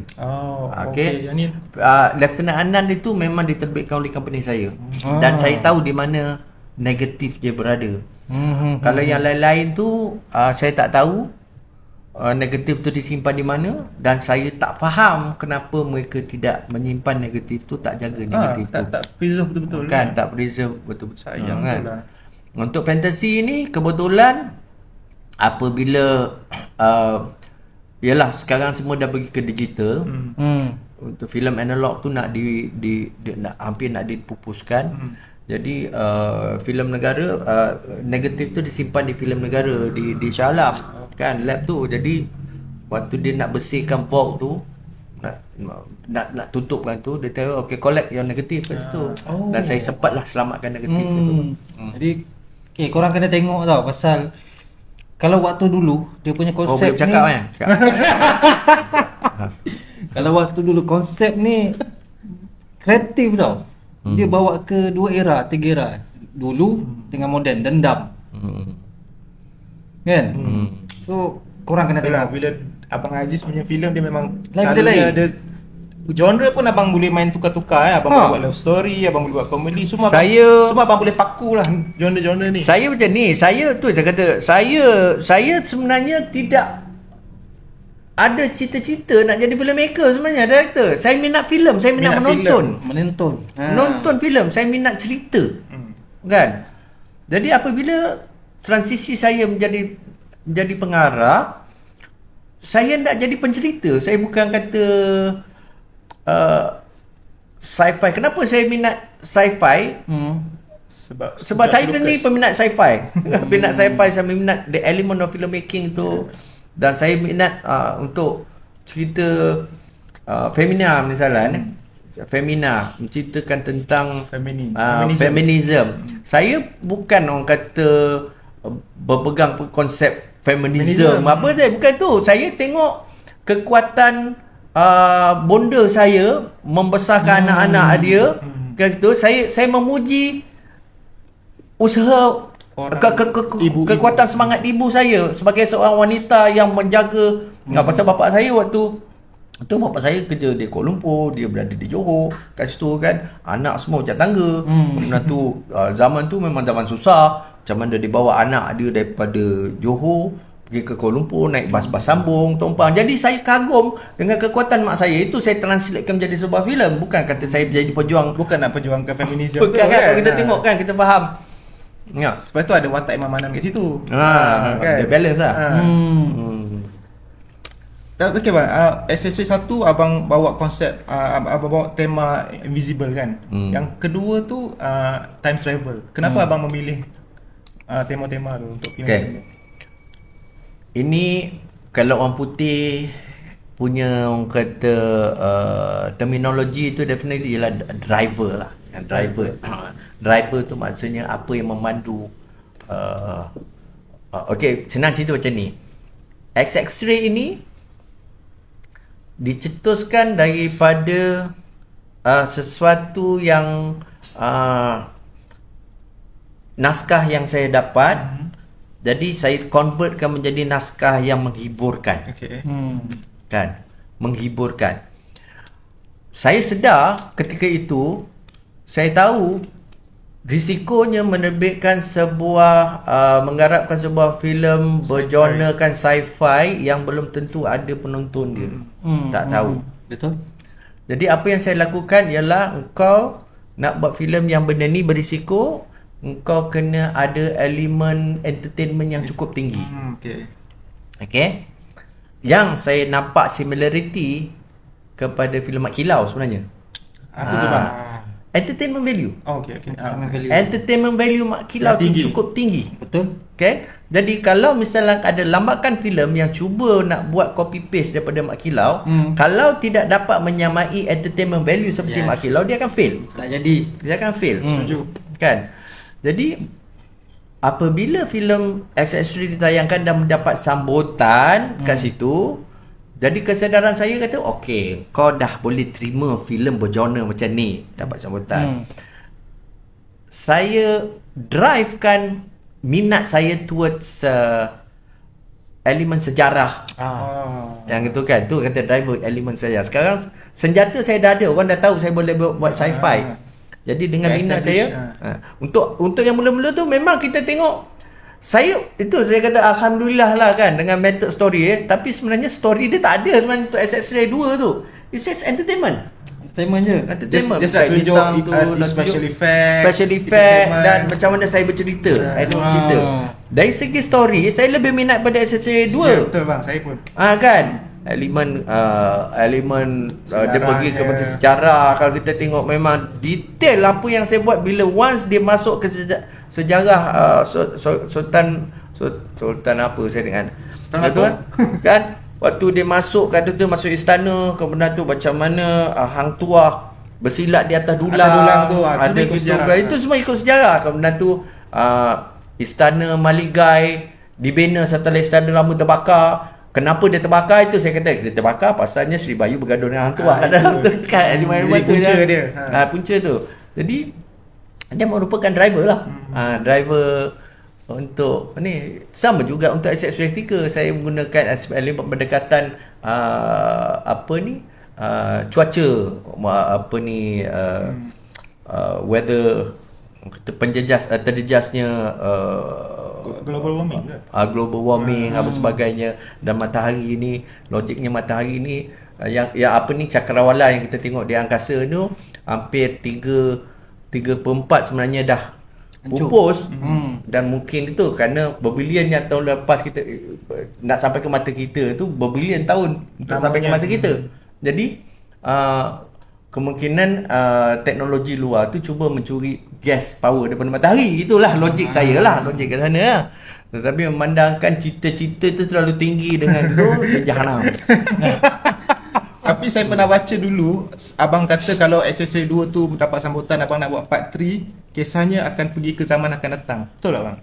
Okey. Yang ni Lieutenant Anand itu memang diterbitkan oleh company saya. Dan saya tahu di mana negatif dia berada. Kalau yang lain-lain tu saya tak tahu negatif tu disimpan di mana, dan saya tak faham kenapa mereka tidak menyimpan negatif tu, tak jaga negatif tu. tak preserve betul-betul Kan tak preserve betul-betul. Sayang kan? itulah. Untuk fantasi ni kebetulan apabila yalah sekarang semua dah pergi ke digital. Untuk filem analog tu nak nak hampir nak dipupuskan. Jadi filem negara negatif tu disimpan di filem negara di Shah Alam kan, lab tu. Jadi waktu dia nak bersihkan vault tu, nak tutupkan tu, dia tahu okey collect yang negatif kat situ. Dan saya sempatlah selamatkan negatif tu. Jadi korang kena tengok tau, pasal kalau waktu dulu dia punya Oh, konsep boleh bercakap ni, kan? kalau waktu dulu konsep ni kreatif tau. Dia bawa ke 2 era, 3 era. Dulu dengan moden, dendam. Kan? So korang kena Itulah, tengok. bila Abang Aziz punya filem dia memang Lain selalu benda lain. dia ada genre pun abang boleh main tukar-tukar. Abang boleh buat love story, abang boleh buat komedi, semua abang boleh paku lah genre-genre ni. Saya macam ni, saya kata saya sebenarnya tidak ada cita-cita nak jadi filmmaker sebenarnya, director. Saya minat filem, saya minat menonton. Menonton. Nonton filem, saya minat cerita. Kan? Jadi apabila transisi saya menjadi pengarah, saya nak jadi pencerita. Saya bukan kata sci-fi. Kenapa saya minat sci-fi? Sebab saya ni peminat sci-fi. Peminat sci-fi, saya minat the element of filmmaking tu. Dan saya minat untuk cerita Femina misalnya. Femina menceritakan tentang feminism. Saya bukan orang kata berpegang konsep feminism apa saya, bukan tu. Saya tengok kekuatan bonda saya membesarkan anak-anak dia. Gitu. Saya memuji usaha kekuatan semangat ibu saya sebagai seorang wanita yang menjaga. Pasal bapak saya waktu tu, bapak saya kerja di Kuala Lumpur, dia berada di Johor kat situ kan, anak semua macam tangga. Kemudian tu zaman tu memang zaman susah, macam mana dia bawa anak dia daripada Johor pergi ke Kuala Lumpur, naik bas-bas sambung, tumpang. Jadi saya kagum dengan kekuatan mak saya. Itu saya translatekan menjadi sebuah filem. Bukan kata saya jadi pejuang, bukan nak perjuangkan feminisme. Bukan kan? Kita tengok kan, kita faham. Ya. Sebab tu ada watak Imam Manam kat situ. Kan? Dia balance lah. Okey bang, aksesori 1 abang bawa konsep, abang bawa tema invisible kan. Yang kedua tu time travel. Kenapa abang memilih tema-tema tu untuk filem ni? Ini kalau orang putih punya orang kata terminologi tu definitely ialah driver lah. Driver tu maksudnya apa yang memandu. Okey, senang cerita macam ni. X-ray ini dicetuskan daripada sesuatu yang naskah yang saya dapat. Jadi saya convertkan menjadi naskah yang menghiburkan. Kan? Menghiburkan. Saya sedar ketika itu, saya tahu risikonya menerbitkan sebuah menggarapkan sebuah filem bergenrekan sci-fi yang belum tentu ada penonton dia. Tak tahu. Betul. Jadi apa yang saya lakukan ialah, engkau nak buat filem yang benda ni berisiko, engkau kena ada elemen entertainment yang cukup tinggi. Okey. Yang saya nampak similarity kepada filem Mat Kilau sebenarnya. Apa tu bang? entertainment value. Oh, okey. Entertainment value Mak Kilau tu tinggi. cukup tinggi. Betul. Okay. Jadi kalau misalnya ada lambakan filem yang cuba nak buat copy paste daripada Mak Kilau, kalau tidak dapat menyamai entertainment value seperti Mak Kilau, dia akan fail. Tak jadi. Dia akan fail. Setuju. Kan? Jadi apabila filem XX3 ditayangkan dan mendapat sambutan kat situ, jadi kesedaran saya kata, okey, kau dah boleh terima filem bergenre macam ni, dapat sambutan. Saya drivekan minat saya towards elemen sejarah. Yang itu kan, tu kata driver elemen saya. Sekarang senjata saya dah ada, orang dah tahu saya boleh buat sci-fi. Jadi dengan minat saya, untuk yang mula-mula tu memang kita tengok, saya kata alhamdulillah lah kan dengan method story tapi sebenarnya story dia tak ada sebenarnya untuk XX-Ray 2 tu. It's just entertainment. Entertainment je. Entertainment. Just nak tunjuk special effect dan macam mana saya bercerita, cerita. Dari segi story saya lebih minat pada XX-Ray 2. Betul bang, saya pun. Kan? Elemen dia pergi kepada sejarah. Kalau kita tengok memang detail apa yang saya buat bila once dia masuk ke sejarah Sultan apa saya dengan Sultan kan waktu dia masuk masuk istana, kemudian tu macam mana Hang Tuah bersilat di atas dulang tu ada itu semua ikut sejarah. Kemudian tu istana Maligai dibina setelah istana lama terbakar. Kenapa dia terbakar itu saya kata dia terbakar pasalnya Sri Bayu bergaduh dengan Hang Tuah dalam tu kan elemen tu punca dia. Punca tu. Jadi dia merupakan driver lah. Driver untuk ni sama juga untuk XX-Ray 3 saya menggunakan elemen pendekatan cuaca weather terjejasnya global warming ke? Global warming apa sebagainya, dan matahari ni logiknya matahari ni yang cakrawala yang kita tengok di angkasa tu hampir 3/4 sebenarnya dah pupus. Dan mungkin itu kerana berbilion yang tahun lepas kita nak sampai ke mata kita tu berbilion tahun untuk sampai ke mata kita. Jadi kemungkinan teknologi luar tu cuba mencuri gas power daripada matahari. Itulah logik saya lah, logik kat sana lah. Tetapi memandangkan cita-cita tu terlalu tinggi dengan itu dia jahanam. Tapi saya pernah baca dulu, abang kata kalau XX-Ray 2 tu dapat sambutan, abang nak buat part 3, kisahnya akan pergi ke zaman akan datang. Betul tak bang?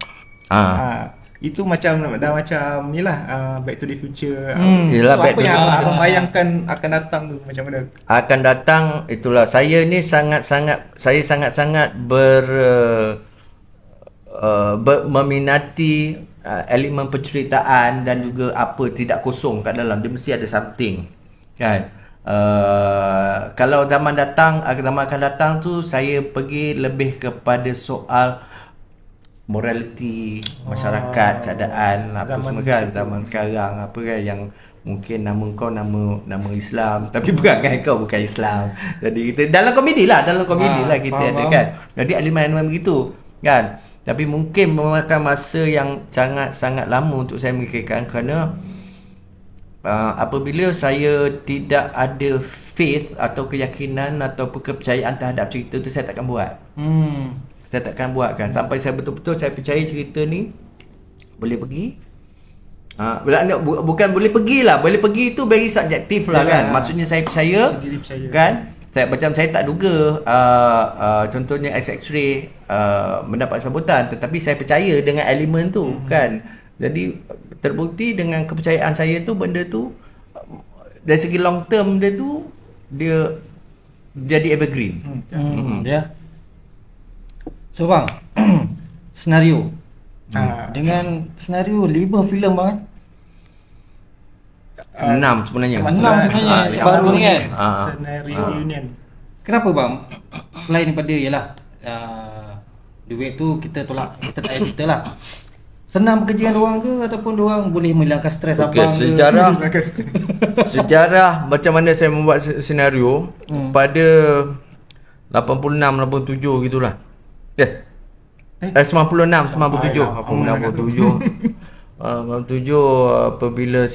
Itu macam dah macam ni lah, Back to the Future. Yelah, so apa yang abang bayangkan akan datang tu macam mana? Akan datang itulah, saya ni sangat-sangat meminati elemen penceritaan dan juga apa tidak kosong kat dalam, dia mesti ada something kan. Kalau zaman akan datang tu saya pergi lebih kepada soal morality masyarakat, keadaan apa semua kan zaman sekarang apa kan yang mungkin nama kau nama Islam tapi perangai kau bukan Islam. Jadi kita dalam komedi lah kita ada kan. Jadi elemen begitu kan. Tapi mungkin memakan masa yang sangat lama untuk saya memikirkan kerana apabila saya tidak ada faith atau keyakinan atau kepercayaan terhadap cerita tu saya takkan buat. Saya takkan buat kan sampai saya betul-betul saya percaya cerita ni boleh pergi. Bukan boleh pergilah, boleh pergi tu very subjektif lah kan. Maksudnya saya percaya kan. Macam saya tak duga contohnya XX-Ray mendapat sambutan, tetapi saya percaya dengan elemen tu kan. Jadi terbukti dengan kepercayaan saya tu, benda tu dari segi long term dia tu dia jadi evergreen. Ya. So bang, senario. Dengan senario 5 filem bang. 6 sebenarnya. Baru ni kan. Senario Union. Kenapa bang? Selain daripada ialah duit tu kita tolak, kita tak payah cerita lah. Senang pekerjaan diorang ke ataupun diorang boleh menghilangkan stres abang ke? Sejarah macam mana saya membuat senario pada 86 87 gitulah. 97 apabila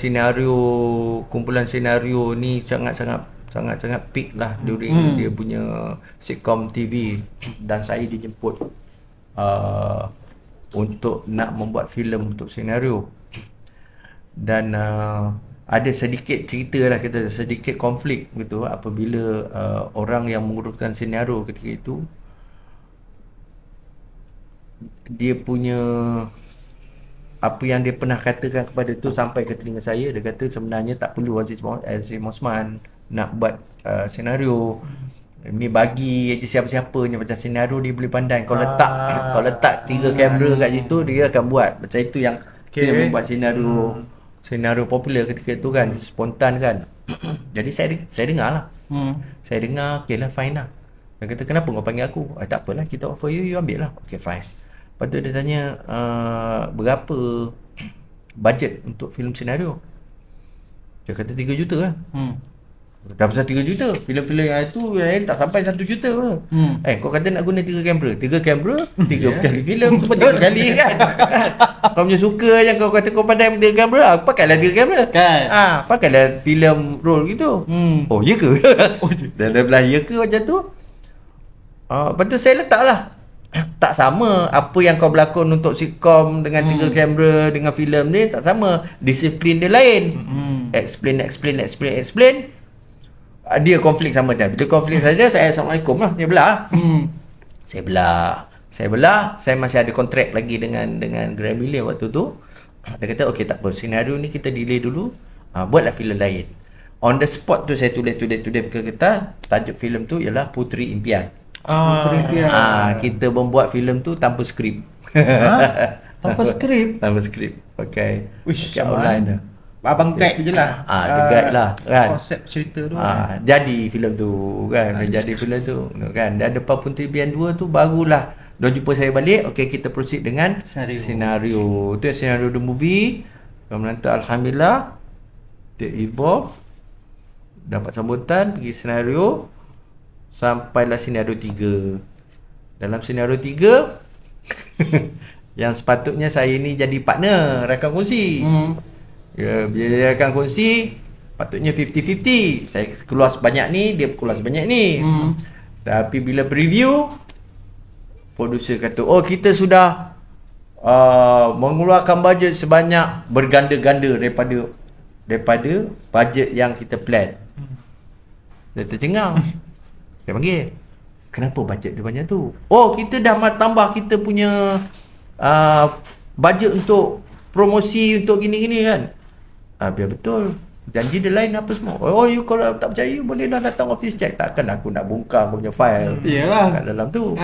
kumpulan senario ni sangat-sangat sangat-sangat peak lah during dia punya sitcom TV, dan saya dijemput untuk nak membuat filem untuk senario. Dan ada sedikit cerita lah, kita sedikit konflik gitu apabila orang yang menguruskan senario ketika itu, dia punya apa yang dia pernah katakan kepada tu sampai ke telinga saya. Dia kata sebenarnya tak perlu Aziz Osman nak buat senario, ni bagi je siapa-siapa ni, macam senario dia boleh pandai. Kau letak 3 kamera kat situ, dia akan buat. Macam itu yang dia membuat senario popular ketika tu kan, spontan kan. Jadi saya dengar lah. Saya dengar, okay lah, fine lah. Dia kata kenapa kau panggil aku? Tak apalah, kita offer you ambil lah. Okay, fine. Lepas tu dia tanya berapa bajet untuk filem senario. Dia kata 3 juta lah. Dah pasal 3 juta. Filem-filem yang itu yang lain tak sampai 1 juta pun. Kau kata nak guna 3 kamera. 3 kamera, 3 kali filem, semua 3 kali kan. Kau punya suka je, kau kata kau pandai 3 kamera, pakailah 3 kamera kan. Pakailah filem roll gitu. Oh ya ke? Dan dia bilang ya ke macam tu. Lepas tu saya letak lah, tak sama apa yang kau berlakon untuk sitcom dengan 3 kamera dengan filem ni, tak sama. Disiplin dia lain. Explain. Dia konflik sama dia. Bila konflik saja, saya Assalamualaikum lah. Dia belah. Saya belah. Saya masih ada kontrak lagi dengan Graham Miller waktu tu. Dia kata okey, tak apa, senario ni kita delay dulu, buatlah filem lain. On the spot tu saya tulis ke kertas. Tajuk filem tu ialah Puteri Impian. Kita membuat filem tu tanpa skrip. Tanpa skrip. Pakai online dah. Abang guide je lah. Dia guide lah kan. Konsep cerita tu. Jadi filem tu kan. Jadi filem tu kan. Dan depan Puteri Impian 2 tu barulah dia jumpa saya balik. Okey, kita proceed dengan senario. Tu senario the movie. Kemudian alhamdulillah dia evolve, dapat sambutan pergi senario. Sampailah senario 3. Dalam senario 3 yang sepatutnya saya ni jadi partner rakan kongsi. Bila rakan kongsi patutnya 50-50. Saya keluar sebanyak ni, dia keluar sebanyak ni. Tapi bila preview, producer kata, oh kita sudah mengeluarkan bajet sebanyak berganda-ganda daripada bajet yang kita plan. Saya tercengang. Saya panggil, kenapa bajet dia banyak tu? Oh, kita dah tambah kita punya bajet untuk promosi untuk gini-gini kan. Biar betul. Janji dia lain apa semua. Oh, you kalau tak percaya bolehlah datang office check. Takkan aku nak bongkar punya file kat dalam tu.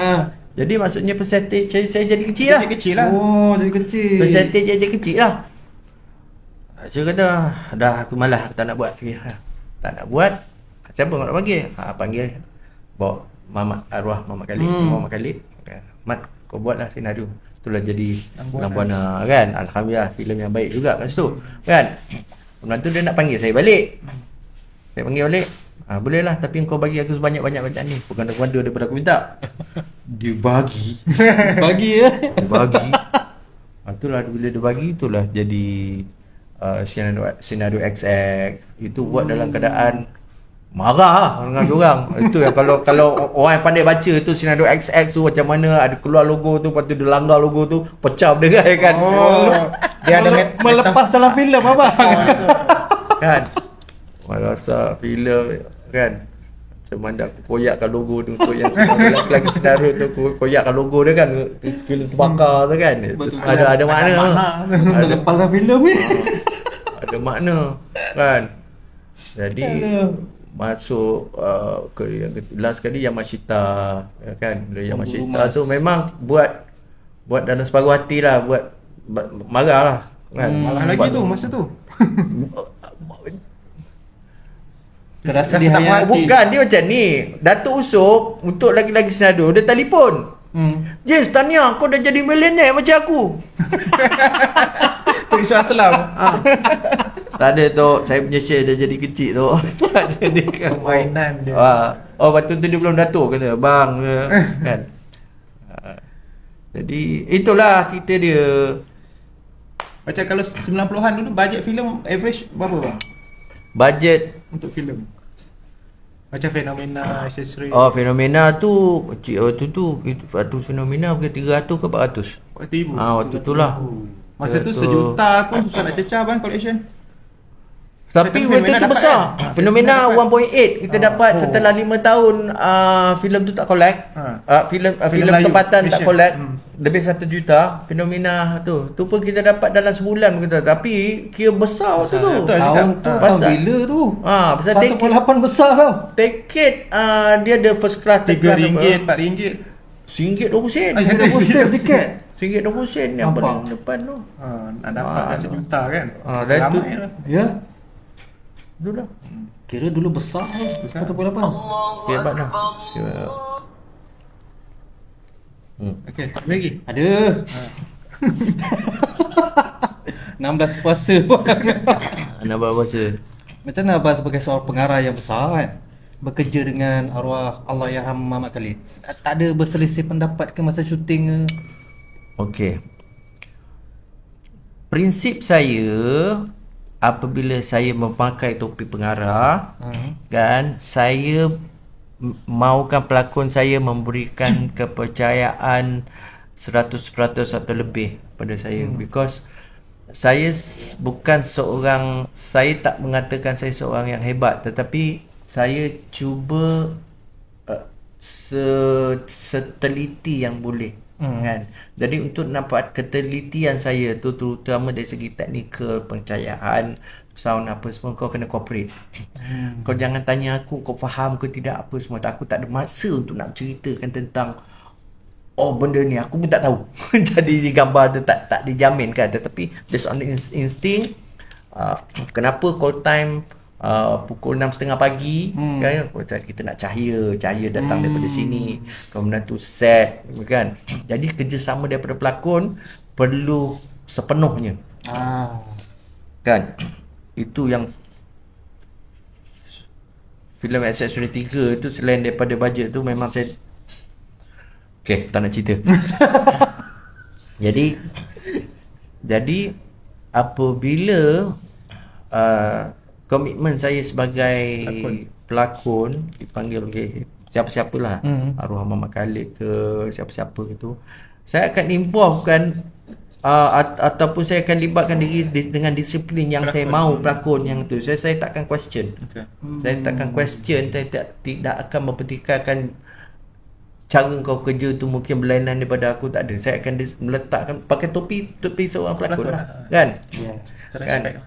Jadi maksudnya percentage saya jadi kecil lah. Oh, jadi kecil. Percentage jadi kecil lah. Saya kata, dah aku malas, tak nak buat. Tak nak buat. Siapa nak panggil? Panggil bawa arwah Mamat Khalid. Mat, kau buatlah senario. Itulah jadi Lambuana kan. Alhamdulillah, filem yang baik juga kat situ kan. Kemudian tu dia nak panggil saya balik. Saya panggil balik. Boleh lah, tapi kau bagi aku sebanyak-banyak ni. Bukan ganda daripada aku minta. Dia bagi. Dia bagi. Itulah bila dia bagi, itulah jadi senario XX. Itu buat dalam keadaan marah dengan diorang. Itu yang kalau orang yang pandai baca tu senario XX tu macam mana ada keluar logo tu, lepas tu dia langgar logo tu, pecah berderai kan. Dia ada melepas dalam filem apa? Kan. Merasa filem kan. Macam mana aku koyakkan logo tu untuk yang lagi senario tu, aku koyakkan logo dia kan. Filem terbakar tu kan. Ada makna. Melepas dalam filem ni. Ada makna kan. Jadi masuk ke yang last sekali Yamashita kan. Yang Yamashita tu memang buat dalam separuh hati lah, buat marah lah kan. Marah lagi tu masa tu. Terasa dihayati. Bukan, dia macam ni. Datuk Usop untuk lagi-lagi senario, dia telefon. Yes, tahniah, kau dah jadi millionaire macam aku. Tu Isu Aslam. Tak ada tu, saya punya share dah jadi kecil tu. Jadi mainan dia. Lepas tu dia belum datuk kata, bang kan. Jadi itulah cerita dia. Macam kalau 90-an dulu bajet filem average berapa bang? Bajet untuk filem Macam fenomena accessory. Oh, fenomena tu waktu fenomena mungkin 300 ke 400. Waktu ibu. Waktu tu lah. Masa tu sejuta pun susah nak cecah bang collection. Tapi Fenomena waktu tu dapat besar. kan? Fenomena Fenomena 1.8 kita dapat setelah 5 tahun filem tu tak collect. Filem Melayu, tempatan tak Malaysia. collect. Lebih 1 juta. Fenomena tu pun kita dapat dalam sebulan kita. Tapi kira besar waktu tu. Betul. Tahun tu tahun Pasal- bila tu? Pasal tiket 1.8 besar tau. dia ada first class, third class RM3, RM4. RM20 Ah, ya. RM20 tiket. RM20 yang Nampak? paling depan tu. Nak dapat dah sejuta kan. dah tu. Ramai lah. Ya. Tu dah. Kira dulu besar tu. 1.8. Kira hebat dah. Okey, tak ada lagi. Ada. 16 puasa. Nak buat puasa. Macam mana abang sebagai seorang pengarah yang besar kan, bekerja dengan arwah Allahyarham Muhammad Khalid, tak ada berselisih pendapat ke masa syuting ke? Okey. Prinsip saya apabila saya memakai topi pengarah, kan, saya mahukan pelakon saya memberikan kepercayaan 100% atau lebih pada saya, because saya bukan seorang, saya tak mengatakan saya seorang yang hebat, tetapi saya cuba seteliti yang boleh, kan. Jadi untuk nampak ketelitian saya tu, terutama dari segi teknikal, pencahayaan, sound apa semua, kau kena cooperate. Kau jangan tanya aku kau faham ke tidak apa semua. Aku tak ada masa untuk nak ceritakan tentang benda ni aku pun tak tahu. Jadi gambar tu tak dijamin kan, tetapi based on instinct. Kenapa call time pukul 6.30 pagi, kan, kita nak cahaya datang daripada sini, kemudian tu set, kan. Jadi kerjasama daripada pelakon perlu sepenuhnya, kan. Itu yang filem Accessory 3 tu, selain daripada bajet tu memang saya tak nak cerita. Jadi apabila komitmen saya sebagai pelakon dipanggil oleh siapa-siapalah, arwah Muhammad Khalid ke siapa-siapa gitu, saya akan involvekan ataupun saya akan libatkan diri dengan disiplin yang saya mahu pelakon yang tu. Saya takkan question. Saya takkan question, saya tidak akan mempertikaikan cara kau kerja tu mungkin berlainan daripada aku, tak ada. Saya akan meletakkan pakai topi seorang pelakon lah, kan. Kan,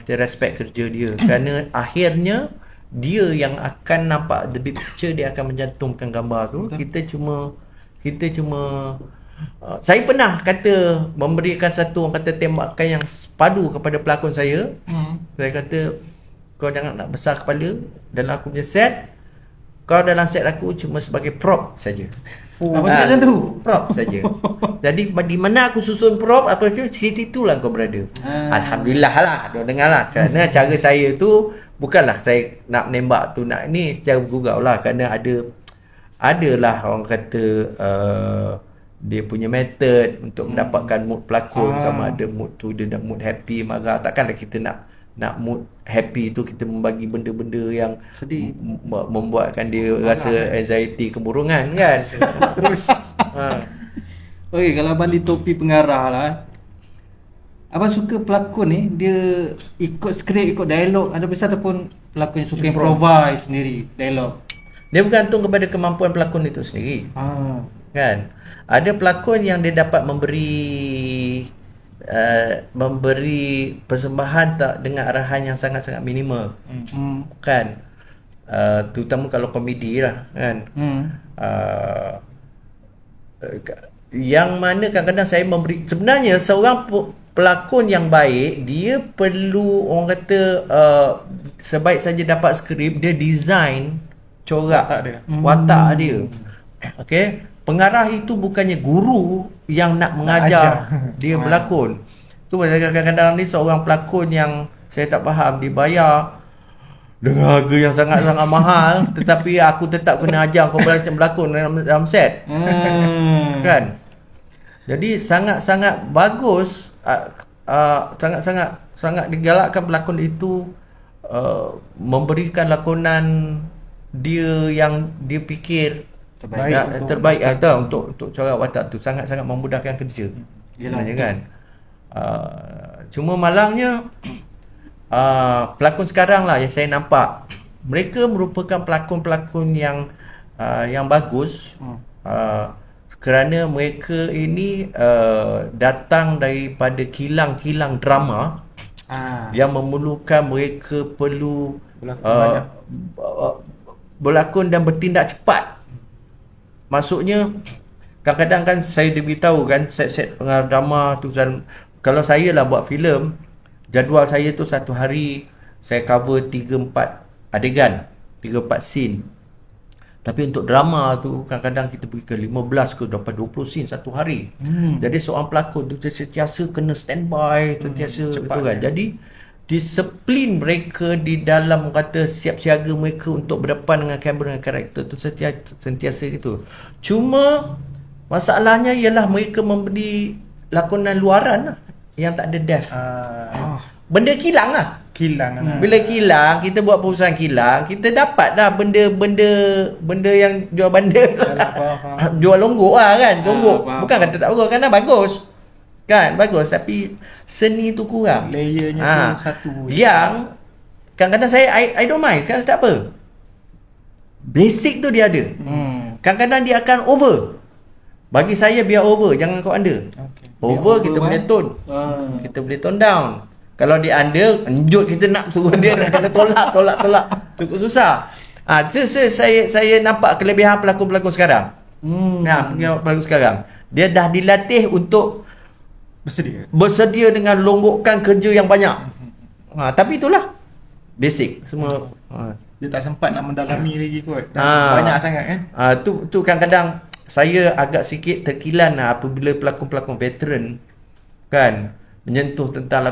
kita respect kerja dia, kerana akhirnya dia yang akan nampak the big picture, dia akan mencantumkan gambar tu. Kita cuma saya pernah kata memberikan satu, orang kata, tembakan yang padu kepada pelakon saya. Saya kata, kau jangan nak besar kepala dalam aku punya set. Kau dalam set aku cuma sebagai prop saja. Apa cakap macam tu? Prop saja. Jadi di mana aku susun prop, apa tu, situ itulah kau berada. Alhamdulillah lah, dia dengar lah. Kerana cara saya tu bukanlah saya nak menembak tu, nak ni secara bergurau lah. Kerana adalah orang kata dia punya method untuk mendapatkan mood pelakon. Sama ada mood tu dia nak mood happy, marah. Takkanlah kita nak mood happy tu kita membagi benda-benda yang sedih, membuatkan dia rasa anxiety, kemurungan, kan. Terus Okey, kalau abang di topi pengarah lah, abang suka pelakon ni dia ikut skrip, ikut dialog ataupun pelakon yang suka improvise sendiri dialog? Dia bergantung kepada kemampuan pelakon itu sendiri. Kan, ada pelakon yang dia dapat memberi persembahan tak dengan arahan yang sangat-sangat minimal, kan. Terutama kalau komedi lah, kan. Yang mana kadang-kadang saya memberi, sebenarnya seorang pelakon yang baik, dia perlu, orang kata, sebaik saja dapat skrip, dia design corak watak dia. Okey, pengarah itu bukannya guru yang nak mengajar dia berlakon. Tu kadang-kadang ni seorang pelakon yang saya tak faham, dibayar dengan harga yang sangat-sangat mahal, tetapi aku tetap kena ajar kau berlakon dalam set. Kan. Jadi sangat-sangat bagus, sangat digalakkan pelakon itu memberikan lakonan dia yang dia fikir terbaik untuk corak watak tu sangat-sangat memudahkan kerja. Sebenarnya kan. Cuma malangnya pelakon sekarang lah yang saya nampak, mereka merupakan pelakon-pelakon yang bagus, kerana mereka ini datang daripada kilang-kilang drama yang memerlukan mereka perlu berlakon dan bertindak cepat. Maksudnya kadang-kadang kan saya diberitahu kan, set-set pengarah drama tu kan, kalau saya lah buat filem, jadual saya tu satu hari saya cover 3-4 adegan, 3-4 scene. Tapi untuk drama tu kadang-kadang kita pergi ke 15 ke dapat 20 scene satu hari. Jadi seorang pelakon tu sentiasa kena standby, sentiasa tu kan. Jadi disiplin mereka di dalam kata siap siaga mereka untuk berdepan dengan kamera dengan karakter tu sentiasa itu. Cuma masalahnya ialah mereka memberi lakonan luaran lah, yang tak ada depth. Benda kilang lah. Bila kilang, kita buat perusahaan kilang, kita dapat dah benda yang jual bandar lah. Jual longgok lah kan. Longgok bukan kata tak bagus, kan bagus. Kan bagus, tapi seni tu kurang. Layernya tu satu. Yang kadang-kadang saya I don't mind. Kan tak apa. Basic tu dia ada. Kadang-kadang dia akan over. Bagi saya biar over, jangan kau under. Over kita boleh tone. Kita boleh tone down. Kalau dia under, enjut kita nak suruh dia nak kena tolak. Cukup susah. Saya nampak kelebihan pelakon-pelakon sekarang. Pelakon sekarang. Dia dah dilatih untuk bersedia dengan longgokan kerja yang banyak. Tapi itulah basic semua. Dia tak sempat nak mendalami lagi kot. Banyak sangat kan. Tu kadang-kadang saya agak sikit terkilan apabila pelakon-pelakon veteran kan menyentuh tentang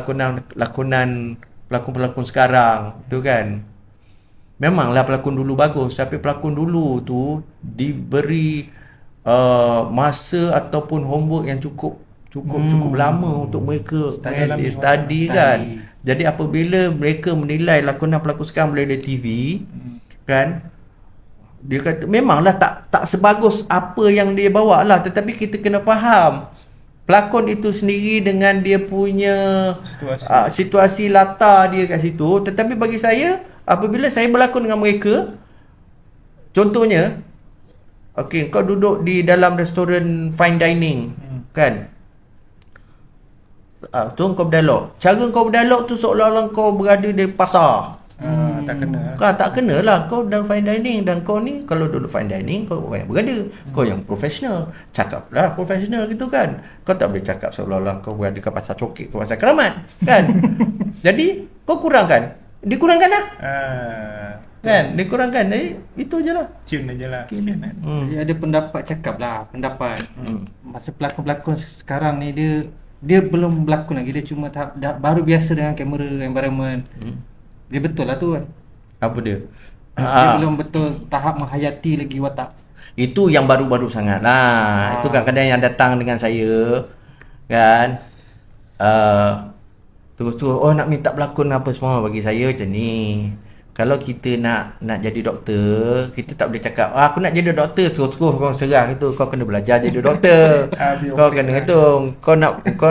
lakonan pelakon-pelakon sekarang tu kan. Memanglah pelakon dulu bagus, tapi pelakon dulu tu diberi masa ataupun homework yang cukup lama untuk mereka study kan. Jadi apabila mereka menilai lakonan pelakon sekarang melalui TV kan, dia kata memanglah tak sebagus apa yang dia bawa lah, tetapi kita kena faham pelakon itu sendiri dengan dia punya situasi latar dia kat situ. Tetapi bagi saya, apabila saya berlakon dengan mereka, contohnya kau duduk di dalam restoran fine dining kan, tu kau berdialog. Cara kau berdialog tu seolah-olah kau berada di pasar. Tak kena. Tak kena lah. Kau dalam fine dining, dan kau ni kalau duduk fine dining, kau orang yang berada. Kau yang profesional. Cakaplah profesional gitu kan. Kau tak boleh cakap seolah-olah kau berada ke pasar cokit, ke pasar keramat kan. Jadi kau kurangkan. Dikurangkan lah. Kan? Dikurangkan. Jadi itu je lah. Tune je lah. Jadi ada pendapat, cakap lah pendapat. Masa pelakon-pelakon sekarang ni dia belum berlakon lagi. Dia cuma baru biasa dengan kamera, environment. Dia betul lah tu kan. Apa dia? Dia belum betul tahap menghayati lagi watak. Itu yang baru-baru sangat lah. Itu kadang-kadang yang datang dengan saya kan, terus nak minta berlakon apa semua. Bagi saya macam ni, kalau kita nak jadi doktor, kita tak boleh cakap aku nak jadi doktor terus kau serah itu. Kau kena belajar jadi doktor. Kau kena hitung. Kau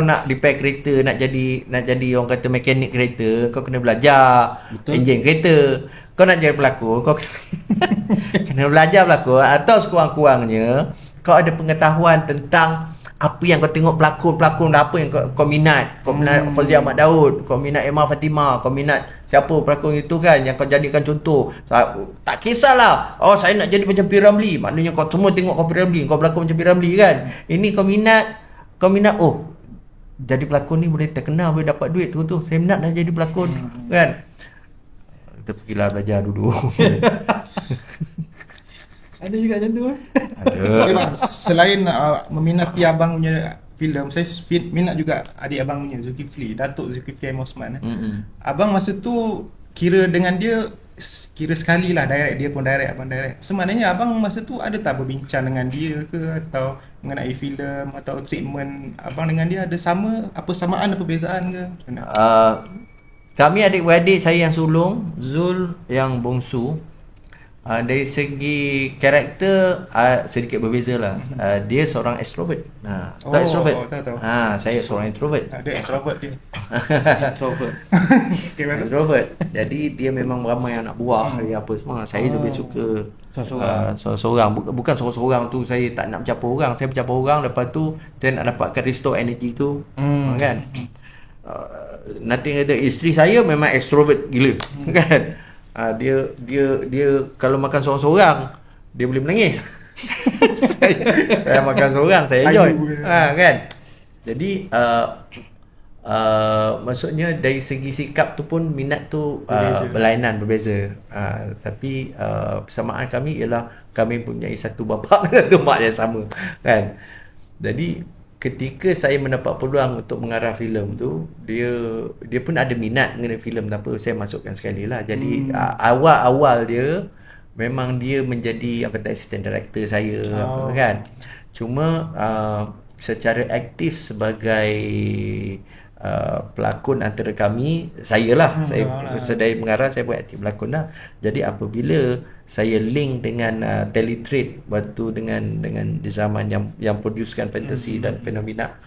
nak repair kereta, nak jadi orang kata mekanik kereta, kau kena belajar enjin kereta. Kau nak jadi pelakon, kau kena belajar pelakon, atau sekurang-kurangnya kau ada pengetahuan tentang apa yang kau tengok pelakon apa yang kau minat. Kau minat Fauzi Ahmad Daud, kau minat Emma Fatimah, kau minat siapa pelakon itu kan yang kau jadikan contoh. Tak kisahlah, saya nak jadi macam P. Ramlee, maknanya kau semua tengok kau P. Ramlee, kau berlakon macam P. Ramlee kan. Ini kau minat jadi pelakon ni boleh terkenal, boleh dapat duit tu. Saya minat nak jadi pelakon kan. Kita pergilah belajar dulu. Ada juga macam tu Ada. Okay, bang, selain meminati abang punya filem, saya minat juga adik abang punya, Zulkifli, Datuk Zulkifli M. Osman. Abang masa tu kira dengan dia, kira sekali lah direct, dia pun direct, abang direct. Sebenarnya abang masa tu ada tak berbincang dengan dia ke, atau mengenai filem atau treatment abang dengan dia, ada apa samaan, apa perbezaan ke? Kami adik-beradik, saya yang sulung, Zul yang bongsu. Dari segi karakter sedikit berbeza lah. Dia seorang extrovert. Tak extrovert. Tahu. Saya seorang introvert. Ada extrovert dia. Introvert. Okay, betul. Introvert. Jadi dia memang ramai anak buah apa semua. Saya lebih suka seorang-seorang. Bukan seorang-seorang tu saya tak nak bercampur orang. Saya bercampur orang, lepas tu saya nak dapatkan restore energy tu. Kan? Nanti kata isteri saya memang extrovert gila. Kan? Dia kalau makan seorang-seorang dia boleh menangis. saya makan seorang saya enjoy. Kan? Jadi maksudnya dari segi sikap tu pun minat tu berlainan, berbeza. Tapi persamaan kami ialah kami mempunyai satu bapa dan dua mak yang sama, kan. Jadi ketika saya mendapat peluang untuk mengarah filem tu, dia pun ada minat mengenai filem, tak apa saya masukkan sekali lah. Jadi awal-awal dia memang dia menjadi assistant director saya, kan. Cuma secara aktif sebagai pelakon antara kami, saya lah, saya sedaya mengarah, saya buat aktif pelakon lah. Jadi apabila saya link dengan Teletrade waktu dengan di zaman yang producekan fantasi dan fenomena,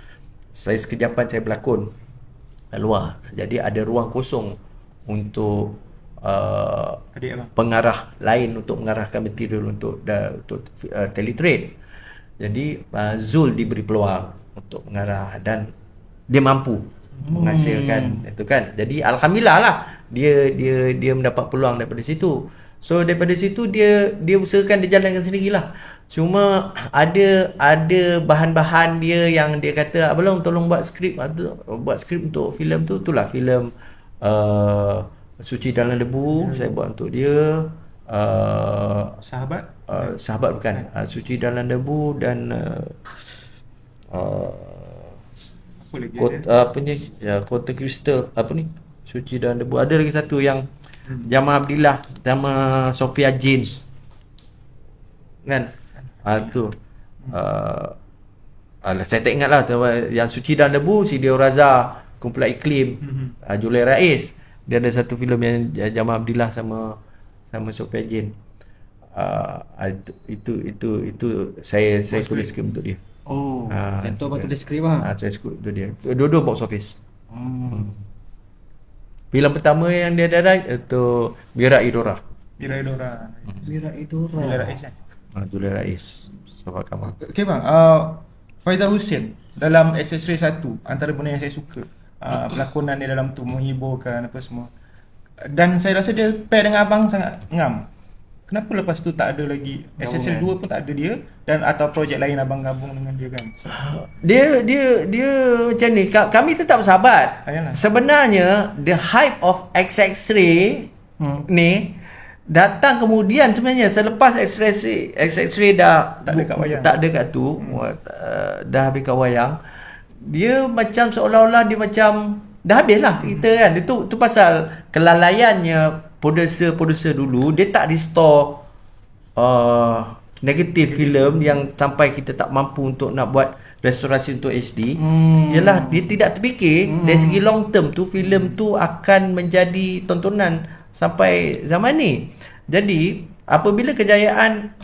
saya sekejapan saya berlakon luar. Jadi ada ruang kosong untuk pengarah lain untuk mengarahkan material untuk Teletrade. Jadi Zul diberi peluang untuk mengarah dan dia mampu menghasilkan itu, kan. Jadi alhamdulillah lah dia mendapat peluang daripada situ. So daripada situ dia usahakan dia jalankan sendirilah. Cuma ada bahan-bahan dia yang dia kata, "Abang tolong buat skrip untuk filem tu." Itulah filem Suci Dalam Debu, saya buat untuk dia. Sahabat bukan. Suci Dalam Debu dan Kota Kristal, Suci Dalam Debu. Ada lagi satu yang Jamal Abdillah sama Sofia James, kan. Tu saya tak ingat lah. Yang Suci Dalam Debu, Sidio Raza, Kumpulan Iklim, Julai Rais. Dia ada satu filem yang Jamal Abdillah sama Sofia James. Itu saya tulis skrip untuk dia. Tentu abang tulis skrip lah. Saya skrip untuk dia. Dua-dua box office. Filem pertama yang dia direct itu Mira Idora. Julai Rais. Sahabat kamu. Okay bang, Faizal Hussein dalam SS-Ray 1, antara benda yang saya suka pelakonan dia dalam tu, menghiburkan apa semua. Dan saya rasa dia pair dengan abang sangat ngam. Kenapa lepas tu tak ada lagi SS-Ray 2 pun tak ada dia, dan atau projek lain abang gabung dengan dia, kan? Dia macam ni, kami tetap sahabat. Sebenarnya the hype of XX-Ray ni datang kemudian sebenarnya selepas XX-Ray dah tak ada kat tu, dah habis kat wayang. Dia macam seolah-olah dia macam dah habis lah kita, kan. Itu pasal kelalaiannya producer dulu, dia tak restore negatif filem yang sampai kita tak mampu untuk nak buat restorasi untuk HD. Ialah dia tidak terfikir dari segi long term tu filem tu akan menjadi tontonan sampai zaman ni. Jadi apabila kejayaan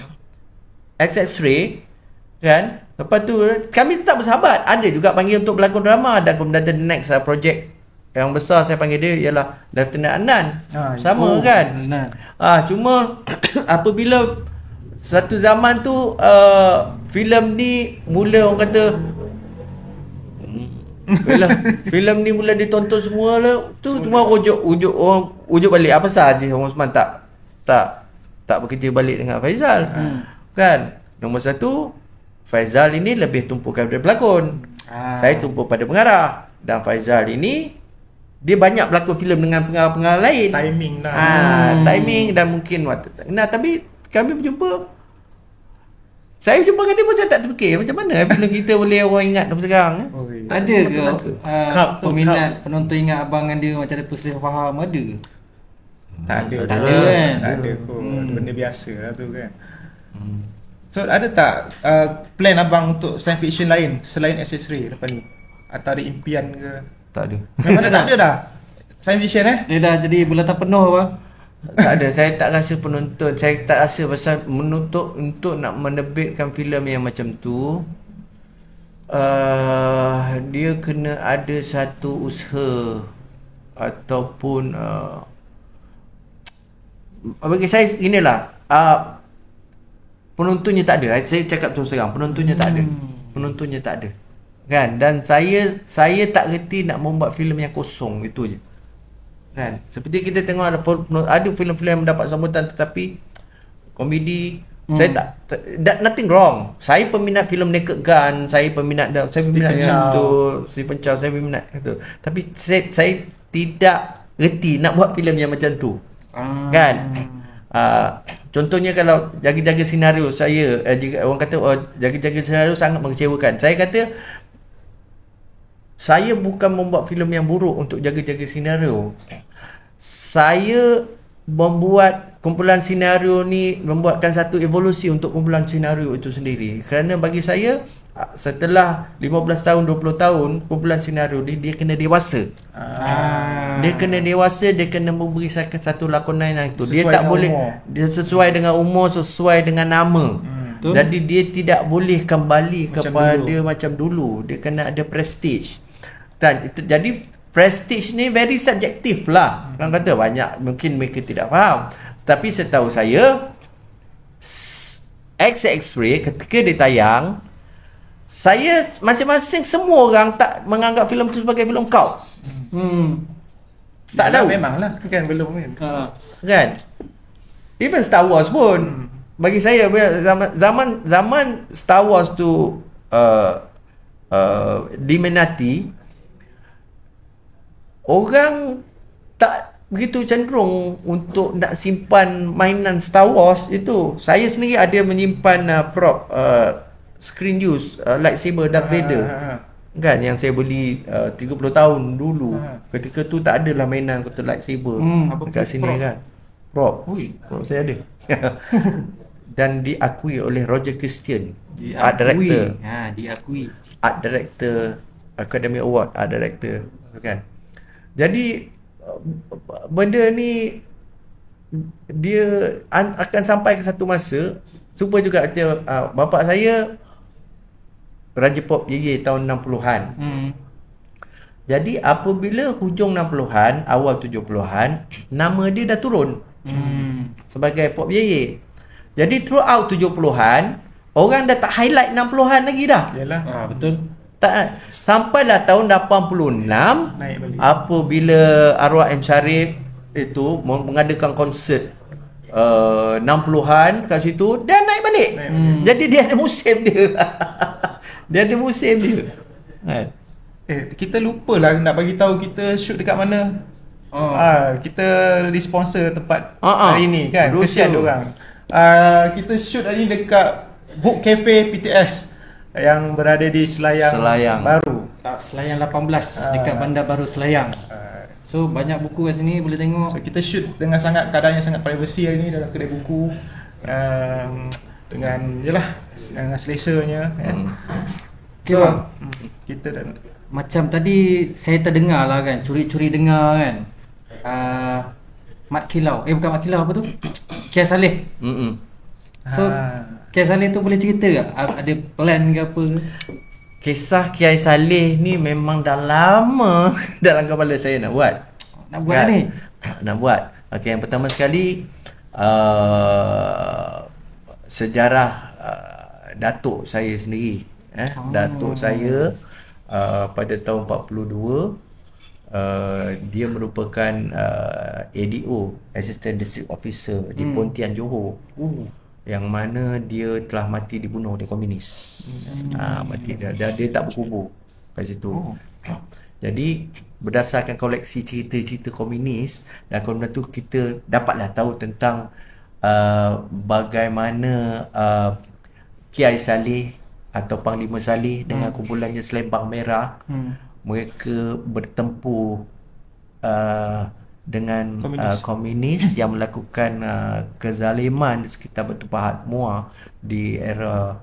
XX-Ray, kan, lepas tu kami tetap bersahabat. Ada juga panggil untuk berlakon drama, dan kemudian the next project yang besar saya panggil dia ialah Lieutenant Adnan. Sama kan. Cuma apabila satu zaman tu filem ni mula, orang kata filem ni mula ditonton semua lah. Tu cuma ujuk balik apa sahaja Haji Osman tak bekerja balik dengan Faizal. Kan. Nombor satu, Faizal ini lebih tumpukan pada pelakon. Saya tumpu pada pengarah. Dan Faizal ini dia banyak berlakon filem dengan pengarah-pengarah lain. Timing lah. Timing dan mungkin tapi kami berjumpa. Saya berjumpa dengan dia pun saya tak terfikir macam mana filem kita boleh orang ingat sampai sekarang. Ada ke peminat penonton ingat abang dengan dia macam ada perselisihan faham, ada ke? Tak ada kan? Tak ada kot. Benda biasa lah tu, kan. So ada tak plan abang untuk science fiction lain selain SS-Ray lepas ni? Atau ada impian ke? Tak ada. Memang tak ada dah science fiction Dia dah jadi bulatan penuh, bang. Tak ada, saya tak rasa penonton, saya tak rasa pasal menuntut untuk nak menerbitkan filem yang macam tu, dia kena ada satu usaha ataupun bagi saya inilah, penontonnya tak ada. Saya cakap terus terang, penontonnya tak ada. Penontonnya tak ada. Kan? Dan saya tak reti nak membuat filem yang kosong, itu je. Kan? Seperti kita tengok ada filem-filem yang mendapat sambutan tetapi komedi, saya nothing wrong. Saya peminat filem Naked Gun, saya peminat Stephen Chow, saya peminat itu. Tapi saya tidak reti nak buat filem yang macam tu. Kan? Contohnya kalau jaga-jaga senario saya, orang kata jaga-jaga senario sangat mengecewakan. Saya kata saya bukan membuat filem yang buruk untuk jaga-jaga senario. Saya membuat kumpulan senario ni, membuatkan satu evolusi untuk kumpulan senario itu sendiri. Kerana bagi saya, setelah 15 tahun, 20 tahun kumpulan senario ni, dia kena dewasa. Dia kena dewasa, dia kena memberi satu lakonan yang itu. Dia tak boleh umur. Dia sesuai dengan umur, sesuai dengan nama. Jadi dia tidak boleh kembali kepada macam dulu. Dia kena ada prestige. Dan itu, jadi prestige ni very subjektif lah. Kan kata banyak, mungkin mereka tidak faham. Tapi setahu saya, X-Ray ketika dia tayang, saya masing-masing semua orang tak menganggap filem tu sebagai filem kau. Tak tahu. Memanglah kan, belum kan. Kan? Even Star Wars pun bagi saya zaman Star Wars tu diminati, orang tak begitu cenderung untuk nak simpan mainan Star Wars itu. Saya sendiri ada menyimpan prop screen use lightsaber Darth Vader. Kan, yang saya beli 30 tahun dulu. Ketika tu tak adalah mainan kata lightsaber dekat sini prop. Kan prop saya ada. Dan diakui oleh Roger Christian, art director. Diakui art director Academy Award, art director, kan. Jadi benda ni dia akan sampai ke satu masa. Cuba juga bapak saya Raja Pop JJ tahun 60-an. Jadi apabila hujung 60-an, awal 70-an, nama dia dah turun sebagai Pop JJ. Jadi throughout 70-an, orang dah tak highlight 60-an lagi dah. Yalah. Betul. Tak, sampailah tahun 86 naik balik. Apabila arwah M. Sharif itu mengadakan konsert 60-an kat situ, dan naik balik. Jadi dia ada musim dia. Dia ada musim dia. Kan? Kita lupalah nak bagi tahu kita shoot dekat mana. Kita disponsor tempat hari ni kan. Kesian diorang. Kita shoot hari ni dekat Book Cafe PTS yang berada di Selayang Baru. Selayang 18 dekat Bandar Baru Selayang. So banyak buku kat sini boleh tengok. So kita shoot dengan keadaan yang sangat privacy hari ni dalam kedai buku. Dengan dengan selesanya kan. Okay, bang. Kita dah macam tadi saya terdengar lah kan, curi-curi dengar kan. Mat Kilau. Bukan Mat Kilau, apa tu? Kiai Saleh. So Kiai Saleh tu boleh cerita tak? Ada plan ke apa? Kisah Kiai Saleh ni memang dah lama dalam kepala saya nak buat. Nak buat kan? Ni? Nak buat. Okey, yang pertama sekali sejarah datuk saya sendiri. Datuk saya pada tahun 42, dia merupakan ADO, Assistant District Officer di Pontian, Johor. Yang mana dia telah mati dibunuh oleh komunis. Mati dia tak berkubur kat situ. Jadi berdasarkan koleksi cerita-cerita komunis, dan kemudian tu kita dapatlah tahu tentang bagaimana Kiai Saleh atau Panglima Saleh dengan kumpulannya Selembang Merah, mereka bertempur dengan komunis yang melakukan kezaliman di sekitar Batu Pahat Muar di era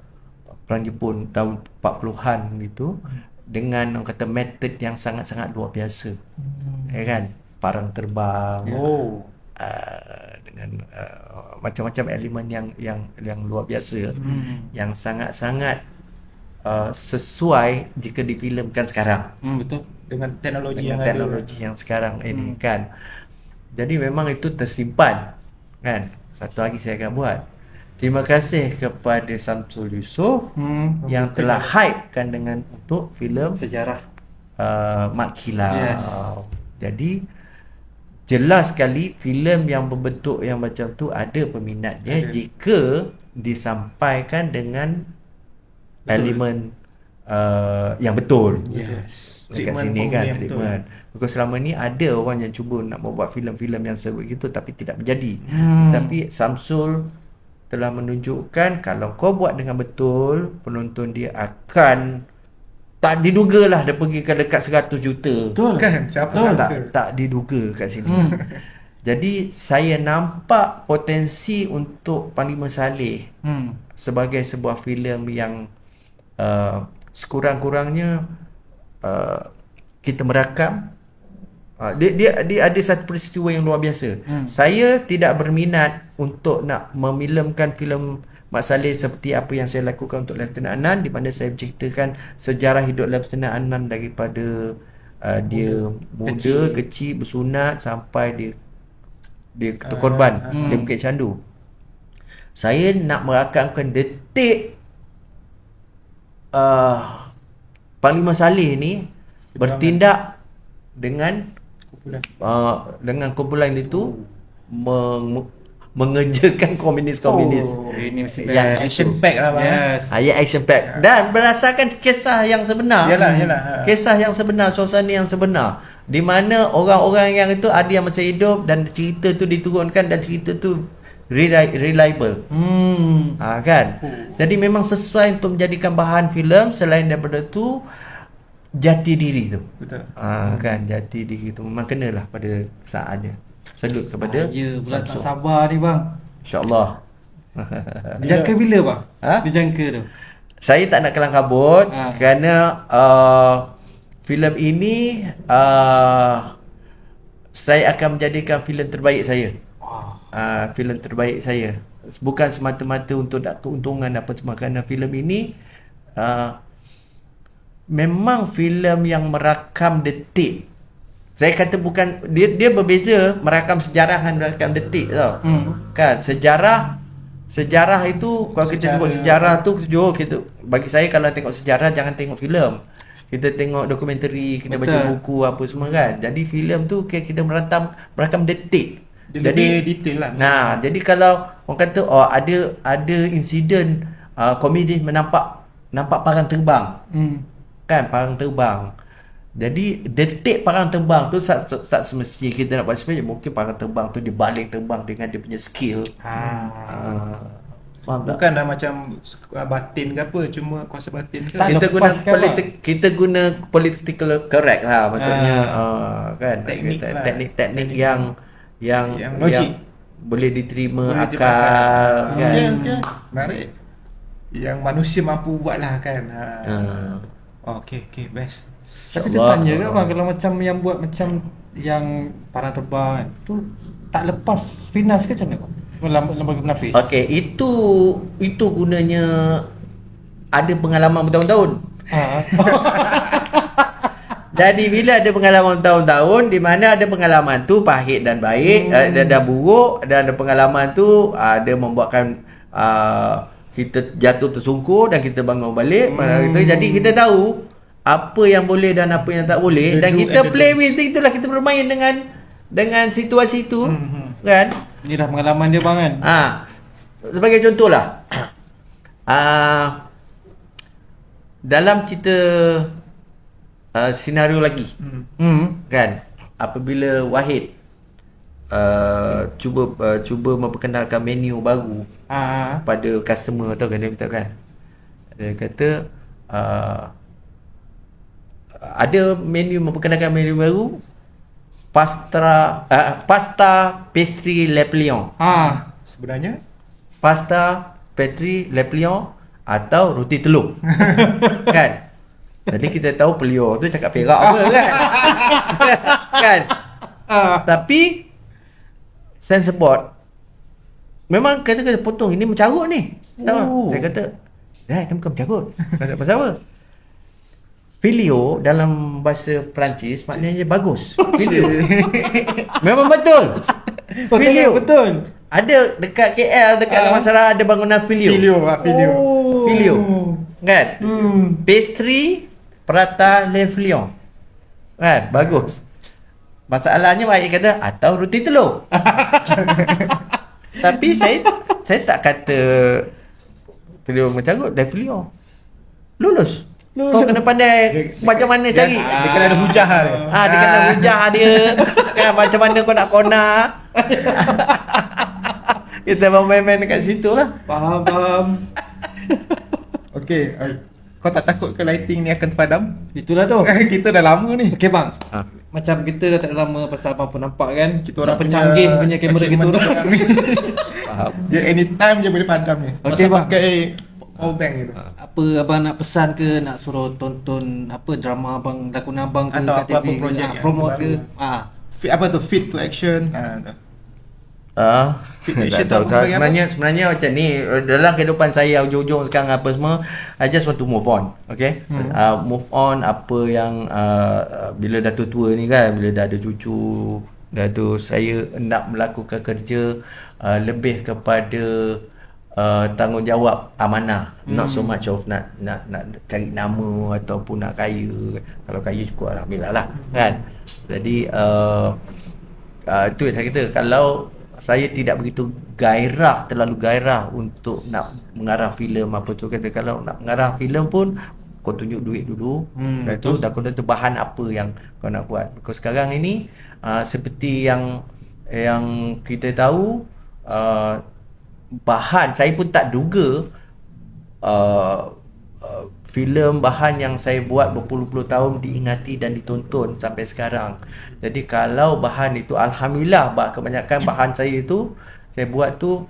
Perang Jepun tahun 40-an itu, dengan orang kata metod yang sangat-sangat luar biasa. Ya kan? Parang terbang, dengan macam-macam elemen yang luar biasa, yang sangat-sangat sesuai jika difilmkan sekarang. Betul. Dengan teknologi Dengan yang teknologi yang sekarang ini kan. Jadi memang itu tersimpan kan. Satu hari saya akan buat. Terima kasih kepada Samsul Yusof yang telah hypekan dengan untuk filem Sejarah. Mat Kilau. Yes. Jadi jelas sekali filem yang berbentuk yang macam tu ada peminatnya jika disampaikan dengan elemen yang betul. Yes. Dekat Treatment sini formula kan yang treatment. Because selama ni ada orang yang cuba nak membuat filem-filem yang sebegitu tapi tidak menjadi. Tapi Samsul telah menunjukkan kalau kau buat dengan betul, penonton dia akan tak diduga lah dia pergi ke dekat 100 juta. Betul. Kan siapa Betul. kata? Tak diduga kat sini. Jadi saya nampak potensi untuk Panglima Saleh sebagai sebuah filem yang sekurang-kurangnya kita merakam. Dia ada satu peristiwa yang luar biasa. Saya tidak berminat untuk nak memilmkan filem Mat Salleh seperti apa yang saya lakukan untuk Lieutenant Adnan, di mana saya menceritakan sejarah hidup Lieutenant Adnan daripada dia muda, kecil, bersunat sampai dia terkorban di Bukit Candu. Saya nak merakamkan detik Panglima Saleh ni bertindak dengan kumpulan itu mengerjakan komunis-komunis. Ini mesti yang Action pack lah bang. Yes. Ayat action pack dan berdasarkan kisah yang sebenar. Yalah. Kisah yang sebenar, suasana yang sebenar, di mana orang-orang yang itu ada yang masih hidup dan cerita tu diturunkan dan cerita tu reliable. Kan. Jadi memang sesuai untuk menjadikan bahan filem. Selain daripada tu, jati diri tu. Betul. Kan, jati diri tu memang kenalah pada saatnya. Salut kepada Ya, bulan tak Samsung. sabar ni bang. InsyaAllah. Dijangka bila bang? Dijangka tu. Saya tak nak kelang kabut kerana filem ini saya akan menjadikan filem terbaik saya. Filem terbaik saya. Bukan semata-mata untuk nak keuntungan apa semua, kerana filem ini memang filem yang merakam detik. Saya kata bukan, dia berbeza merakam sejarah dan merakam detik tau. Kan sejarah itu kalau kita tengok sejarah tu kita, bagi saya kalau tengok sejarah jangan tengok filem. Kita tengok dokumentari, kita baca buku apa semua kan. Jadi filem tu kita merakam detik. Dia lebih detail lah. Nah, jadi kalau orang kata ada insiden komedi nampak parang terbang. Kan parang terbang. Jadi detik parang terbang tu tak semestinya kita nak buat sebenarnya. Mungkin parang terbang tu dia baling terbang dengan dia punya skill. Faham tak? Bukanlah macam batin ke apa, cuma kuasa batin ke. Kita guna political correct lah, maksudnya kan, teknik yang logik, boleh diterima akal kan. Okay. Menarik. Yang manusia mampu buat lah kan. Okay, best. Tapi dia tanya ke bang, kalau macam yang buat macam yang parang terbang tu tak lepas finas ke macam mana bang? Lembaga penapis. Okey, itu gunanya ada pengalaman bertahun-tahun. Jadi bila ada pengalaman bertahun-tahun, di mana ada pengalaman tu pahit dan baik, dan buruk, dan ada pengalaman tu ada membuatkan kita jatuh tersungkur dan kita bangun balik. Jadi kita tahu apa yang boleh dan apa yang tak boleh, dan kita play with itulah, kita bermain dengan situasi itu kan. Inilah pengalaman dia bang kan. Sebagai contohlah, dalam cerita senario lagi kan, apabila Wahid cuba memperkenalkan menu baru pada customer tau kan, dia minta kan, dia kata ada menu memperkenalkan menu baru, pasta pastry Le Plion. Sebenarnya pasta pastry Le Plion atau roti telur. Kan? Jadi kita tahu Plion tu cakap Perak apa kan? Kan? Tapi sensor board Memang kata potong, ini mencarut ni. Tahu? Saya kata, dia bukan mencarut. Kata pasal apa? Filio dalam bahasa Perancis maknanya bagus. Filio. Memang betul. Filio. Betul. Ada dekat KL, dekat Damansara ada bangunan Filio. Filio. Filio. Kan? Pastry Prata Le Filion. Kan? Bagus. Masalahnya baik kata atau roti telur. Tapi saya tak kata Filio mencarut Le Filion. Lulus. Kau kena pandai macam mana cari. Dia kena ada hujah dia. Dia kena hujah dia. Kan macam mana kau nak kona. Kita main-main dekat situ lah. Faham. Okey, kau tak takut ke lighting ni akan terpadam? Itulah tu. Kita dah lama ni. Okey bang. Macam kita dah tak lama pasal abang pun nampak kan. Kita orang pencanggih punya kamera kita orang. Faham. Dia anytime je boleh padam ni. Okey, Pasal bang. pakai power bank gitu. Apa abang nak pesan ke, nak suruh tonton apa drama abang, lakon abang ke Atau kat apa-apa TV ke, projek yang promote ke. terbaru. Apa tu fit to action. Fit to action tu tak tahu. apa sebagai Sebenarnya macam ni, dalam kehidupan saya ujung-ujung sekarang apa semua, I just want to move on. Okay, move on apa yang bila dah tua ni kan, bila dah ada cucu dah tu, saya nak melakukan kerja lebih kepada tanggungjawab amanah, not so much of nak cari nama ataupun nak kaya. Kalau kaya cukup alhamdulillah lah kan. Jadi itu yang saya kata, kalau saya tidak begitu terlalu gairah untuk nak mengarah filem apa tu, kata kalau nak mengarah filem pun kau tunjuk duit dulu. Dan tu dah kau tentu bahan apa yang kau nak buat. Because sekarang ini seperti yang kita tahu, bahan saya pun tak duga filem bahan yang saya buat berpuluh-puluh tahun diingati dan ditonton sampai sekarang. Jadi kalau bahan itu alhamdulillah, kebanyakan bahan saya itu saya buat tu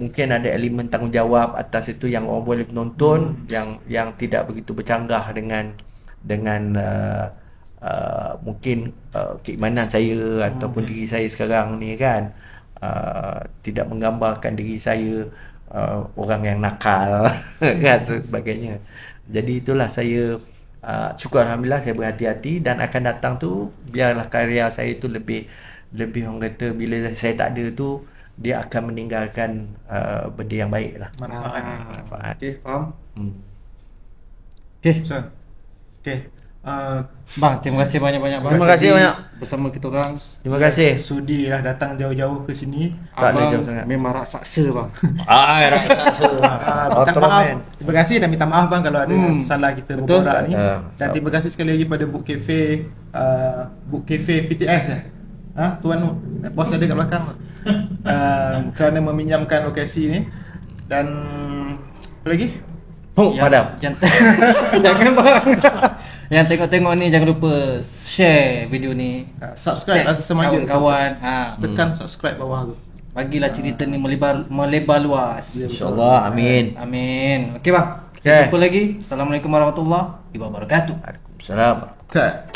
mungkin ada elemen tanggungjawab atas itu yang orang boleh menonton, yang tidak begitu bercanggah dengan mungkin keimanan saya ataupun diri saya sekarang ni kan. Tidak menggambarkan diri saya orang yang nakal kan sebagainya. Jadi itulah saya syukur alhamdulillah saya berhati-hati, dan akan datang tu biarlah karya saya tu lebih orang kata bila saya tak ada tu dia akan meninggalkan benda yang baik lah. Manfaat. Okey, faham. Okay. So, okay. Bang, terima kasih banyak-banyak bang. Terima kasih banyak bersama kita orang. Terima kasih. Sudi lah datang jauh-jauh ke sini. Tak ada Abang jauh sangat. memang raksasa bang. Minta maaf. Terima kasih dan minta maaf bang kalau ada salah kita Betul. berborak ni. Dan terima kasih sekali lagi pada Book Cafe PTS Tuan bos ada kat belakang kerana meminjamkan lokasi ni. Dan apa lagi? Padam. Jangan bang. Yang tengok-tengok ni jangan lupa share video ni. Subscribe rasa semaja. Kawan-kawan. Tekan subscribe bawah tu. Bagilah cerita ni melebar luas. InsyaAllah. Amin. Amin. Okey bang. Okay. Jumpa lagi. Assalamualaikum warahmatullahi wabarakatuh. Waalaikumsalam. Cut.